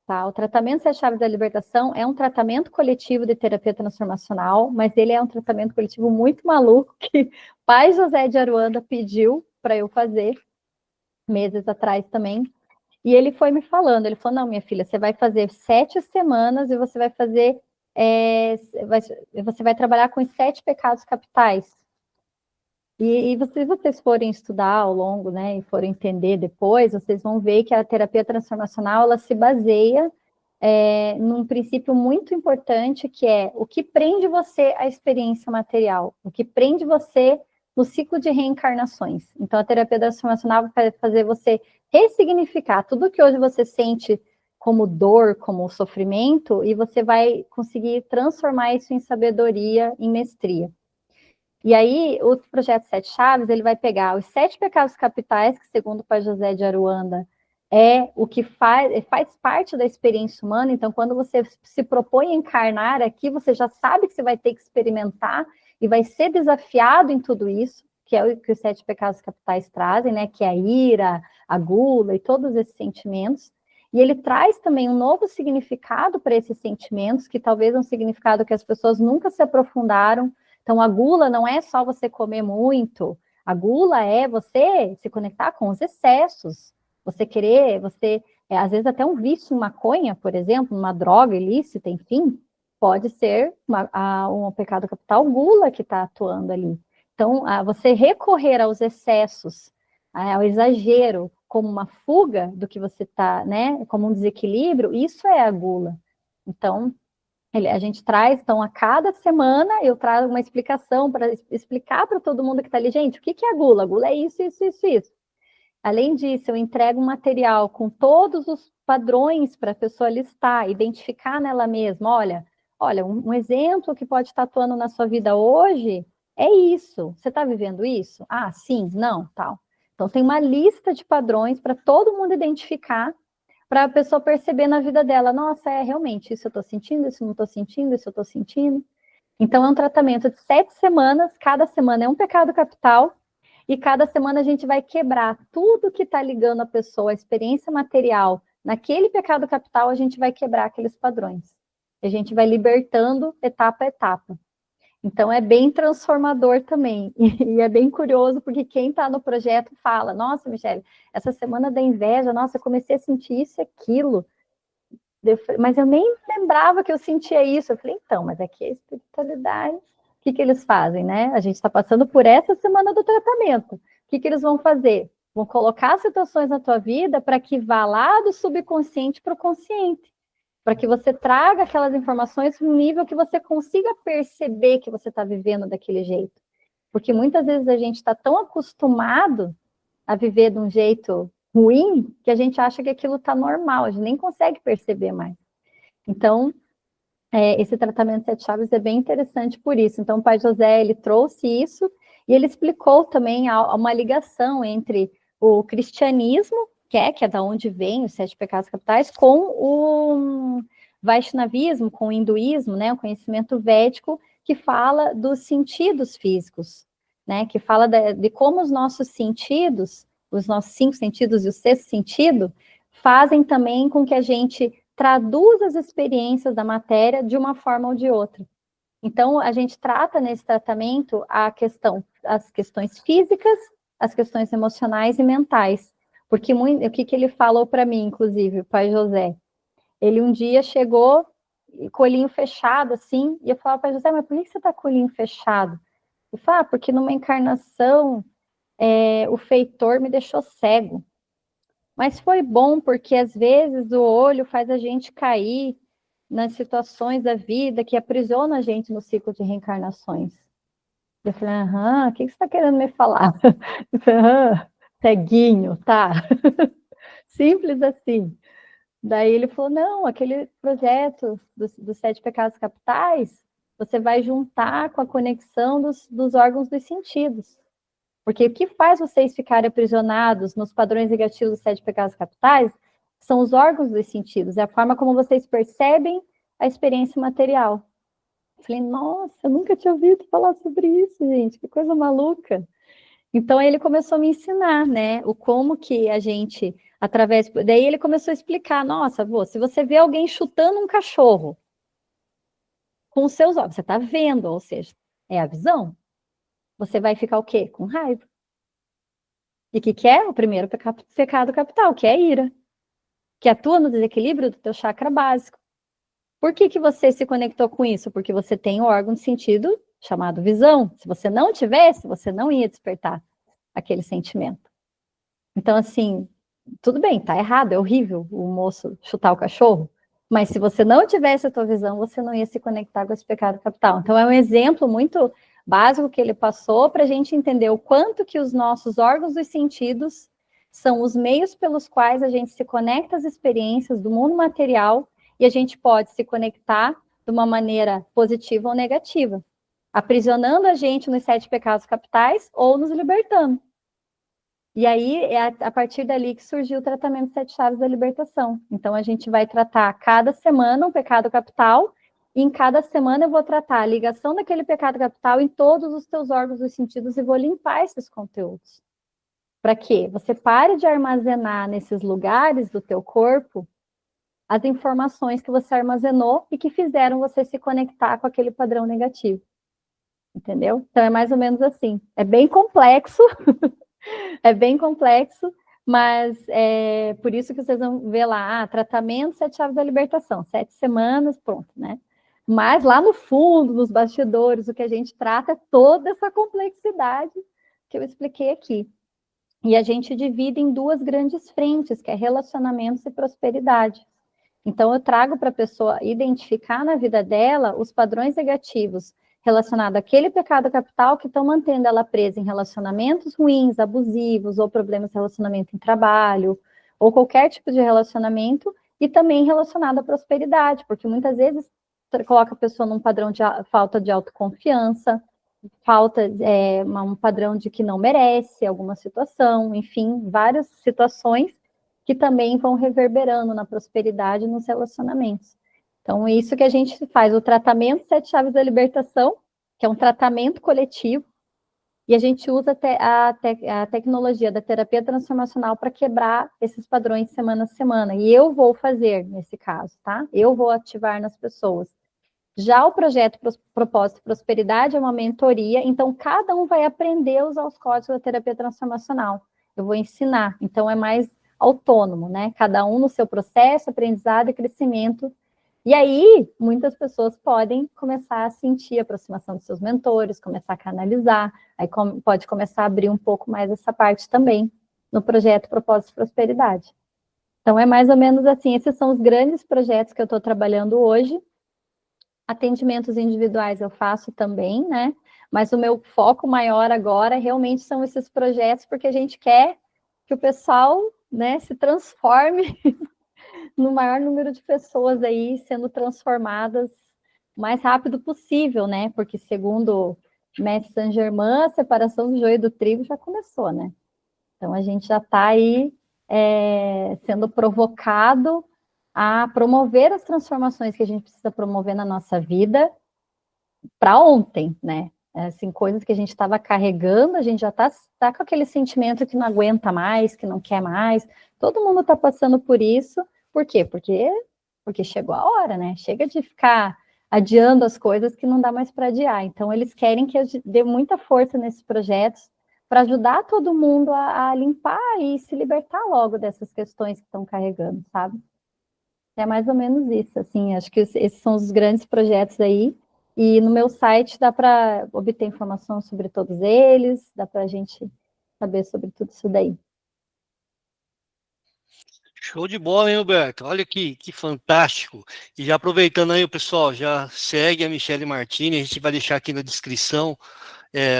[SPEAKER 3] Tá? O tratamento 7 Chaves da Libertação é um tratamento coletivo de terapia transformacional, mas ele é um tratamento coletivo muito maluco, que pai José de Aruanda pediu para eu fazer, meses atrás também. E ele foi me falando, ele falou, não, minha filha, você vai fazer 7 semanas e você vai fazer, você vai trabalhar com os 7 pecados capitais. E se vocês forem estudar ao longo, né, e forem entender depois, vocês vão ver que a terapia transformacional, ela se baseia num princípio muito importante, que é o que prende você à experiência material, o que prende você no ciclo de reencarnações. Então, a terapia transformacional vai fazer você ressignificar tudo que hoje você sente como dor, como sofrimento, e você vai conseguir transformar isso em sabedoria, em mestria. E aí, o projeto Sete Chaves, ele vai pegar os 7 pecados capitais, que segundo o Pai José de Aruanda, é o que faz parte da experiência humana. Então, quando você se propõe a encarnar aqui, você já sabe que você vai ter que experimentar e vai ser desafiado em tudo isso, que é o que os 7 pecados capitais trazem, né? Que é a ira, a gula e todos esses sentimentos. E ele traz também um novo significado para esses sentimentos, que talvez é um significado que as pessoas nunca se aprofundaram. Então, a gula não é só você comer muito, a gula é você se conectar com os excessos, você querer, às vezes até um vício em maconha, por exemplo, uma droga ilícita, enfim, pode ser um pecado capital gula que está atuando ali. Então, você recorrer aos excessos, ao exagero, como uma fuga do que você está, né, como um desequilíbrio, isso é a gula. Então, a gente traz, então, a cada semana, eu trago uma explicação para explicar para todo mundo que está ali, gente, o que é a gula? A gula é isso, isso, isso, isso. Além disso, eu entrego um material com todos os padrões para a pessoa listar, identificar nela mesma, olha, um exemplo que pode estar atuando na sua vida hoje é isso. Você está vivendo isso? Ah, sim, não, tal. Então, tem uma lista de padrões para todo mundo identificar, para a pessoa perceber na vida dela, nossa, realmente, isso eu estou sentindo, isso eu não estou sentindo, isso eu estou sentindo. Então, é um tratamento de 7 semanas, cada semana é um pecado capital, e cada semana a gente vai quebrar tudo que está ligando a pessoa, a experiência material, naquele pecado capital, a gente vai quebrar aqueles padrões. A gente vai libertando etapa a etapa. Então, é bem transformador também. E é bem curioso, porque quem está no projeto fala, nossa, Michele, essa semana da inveja, nossa, eu comecei a sentir isso e aquilo. Mas eu nem lembrava que eu sentia isso. Eu falei, então, mas aqui é a espiritualidade. O que eles fazem, né? A gente está passando por essa semana do tratamento. O que eles vão fazer? Vão colocar situações na tua vida para que vá lá do subconsciente para o consciente. Para que você traga aquelas informações no nível que você consiga perceber que você está vivendo daquele jeito. Porque muitas vezes a gente está tão acostumado a viver de um jeito ruim que a gente acha que aquilo está normal, a gente nem consegue perceber mais. Então, esse tratamento de 7 chaves é bem interessante por isso. Então, o Pai José, ele trouxe isso e ele explicou também uma ligação entre o cristianismo, que é da onde vem os 7 pecados capitais, com o Vaishnavismo, com o hinduísmo, né, o conhecimento védico, que fala dos sentidos físicos, né, que fala de como os nossos sentidos, os nossos 5 sentidos e o 6º sentido, fazem também com que a gente traduz as experiências da matéria de uma forma ou de outra. Então, a gente trata nesse tratamento as questões físicas, as questões emocionais e mentais. Porque o que ele falou para mim, inclusive, o Pai José? Ele um dia chegou, com o olhinho fechado, assim, e eu falava, Pai José, mas por que você está com o olhinho fechado? Ele falou, porque numa encarnação, o feitor me deixou cego. Mas foi bom, porque às vezes o olho faz a gente cair nas situações da vida que aprisiona a gente no ciclo de reencarnações. Eu falei, o que você está querendo me falar? Eu falei, ceguinho, tá? Simples assim. Daí ele falou, não, aquele projeto dos 7 pecados capitais, você vai juntar com a conexão dos órgãos dos sentidos. Porque o que faz vocês ficarem aprisionados nos padrões negativos dos 7 pecados capitais são os órgãos dos sentidos, é a forma como vocês percebem a experiência material. Eu falei, nossa, eu nunca tinha ouvido falar sobre isso, gente, que coisa maluca. Então, ele começou a me ensinar, né, o como que a gente, daí ele começou a explicar, nossa, se você vê alguém chutando um cachorro com os seus olhos, você está vendo, ou seja, é a visão, você vai ficar o quê? Com raiva. E o que é? O primeiro pecado capital, que é a ira, que atua no desequilíbrio do teu chakra básico. Por que você se conectou com isso? Porque você tem um órgão de sentido chamado visão. Se você não tivesse, você não ia despertar aquele sentimento. Então, assim, tudo bem, tá errado, é horrível o moço chutar o cachorro, mas se você não tivesse a tua visão, você não ia se conectar com esse pecado capital. Então, é um exemplo muito básico que ele passou para a gente entender o quanto que os nossos órgãos dos sentidos são os meios pelos quais a gente se conecta às experiências do mundo material e a gente pode se conectar de uma maneira positiva ou negativa. aprisionando a gente nos 7 pecados capitais ou nos libertando. E aí, é a partir dali que surgiu o tratamento 7 chaves da libertação. Então, a gente vai tratar cada semana um pecado capital, e em cada semana eu vou tratar a ligação daquele pecado capital em todos os teus órgãos dos sentidos e vou limpar esses conteúdos. Para quê? Você pare de armazenar nesses lugares do teu corpo as informações que você armazenou e que fizeram você se conectar com aquele padrão negativo. Entendeu? Então, é mais ou menos assim. É bem complexo, é bem complexo, mas é por isso que vocês vão ver lá, tratamento 7 chaves da libertação, 7 semanas, pronto, né? Mas lá no fundo, nos bastidores, o que a gente trata é toda essa complexidade que eu expliquei aqui. E a gente divide em 2 grandes frentes, que é relacionamentos e prosperidade. Então, eu trago para a pessoa identificar na vida dela os padrões negativos relacionados àquele pecado capital que estão mantendo ela presa em relacionamentos ruins, abusivos, ou problemas de relacionamento em trabalho, ou qualquer tipo de relacionamento, e também relacionado à prosperidade, porque muitas vezes coloca a pessoa num padrão de falta de autoconfiança, um padrão de que não merece alguma situação, enfim, várias situações que também vão reverberando na prosperidade e nos relacionamentos. Então, é isso que a gente faz, o tratamento 7 chaves da libertação, que é um tratamento coletivo, e a gente usa a tecnologia da terapia transformacional para quebrar esses padrões semana a semana, e eu vou fazer nesse caso, tá? Eu vou ativar nas pessoas. Já o projeto Propósito e Prosperidade é uma mentoria, então cada um vai aprender a usar os códigos da terapia transformacional. Eu vou ensinar, então é mais autônomo, né? Cada um no seu processo, aprendizado e crescimento. E aí, muitas pessoas podem começar a sentir a aproximação dos seus mentores, começar a canalizar, aí pode começar a abrir um pouco mais essa parte também no projeto Propósito e Prosperidade. Então, é mais ou menos assim, esses são os grandes projetos que eu estou trabalhando hoje. Atendimentos individuais eu faço também, né? Mas o meu foco maior agora realmente são esses projetos, porque a gente quer que o pessoal, né, se transforme no maior número de pessoas aí sendo transformadas o mais rápido possível, né? Porque segundo Mestre Saint Germain, a separação do joio e do trigo já começou, né? Então a gente já está aí sendo provocado a promover as transformações que a gente precisa promover na nossa vida para ontem, né? Assim, coisas que a gente estava carregando, a gente já está com aquele sentimento que não aguenta mais, que não quer mais. Todo mundo está passando por isso. Por quê? Porque chegou a hora, né? Chega de ficar adiando as coisas que não dá mais para adiar. Então, eles querem que eu dê muita força nesses projetos para ajudar todo mundo a limpar e se libertar logo dessas questões que estão carregando, sabe? É mais ou menos isso, assim, acho que esses são os grandes projetos aí, e no meu site dá para obter informação sobre todos eles, dá para a gente saber sobre tudo isso daí.
[SPEAKER 1] Show de bola, hein, Roberto? Olha que fantástico. E já aproveitando aí, o pessoal, já segue a Michele Martini, a gente vai deixar aqui na descrição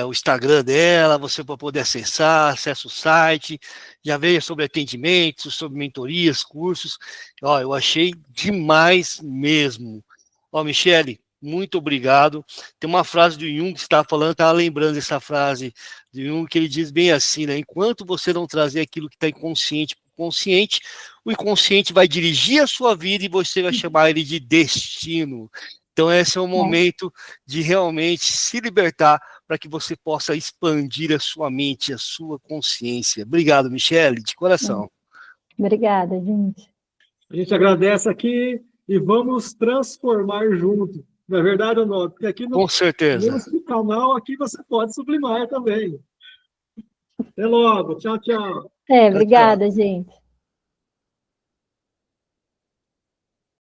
[SPEAKER 1] o Instagram dela, você para poder acessa o site, já veja sobre atendimentos, sobre mentorias, cursos. Ó, eu achei demais mesmo. Ó, Michele, muito obrigado. Tem uma frase do Jung que você estava falando, estava lembrando dessa frase do Jung, que ele diz bem assim, né? Enquanto você não trazer aquilo que está inconsciente para o consciente, o inconsciente vai dirigir a sua vida e você vai chamar ele de destino. Então, esse é o momento de realmente se libertar para que você possa expandir a sua mente, a sua consciência. Obrigado, Michele, de coração.
[SPEAKER 3] Obrigada, gente.
[SPEAKER 2] A gente agradece aqui e vamos transformar junto. Não é verdade, Honório? Porque aqui
[SPEAKER 1] Com certeza.
[SPEAKER 2] no canal, aqui você pode sublimar também. Até logo. Tchau, tchau.
[SPEAKER 3] Obrigada, gente.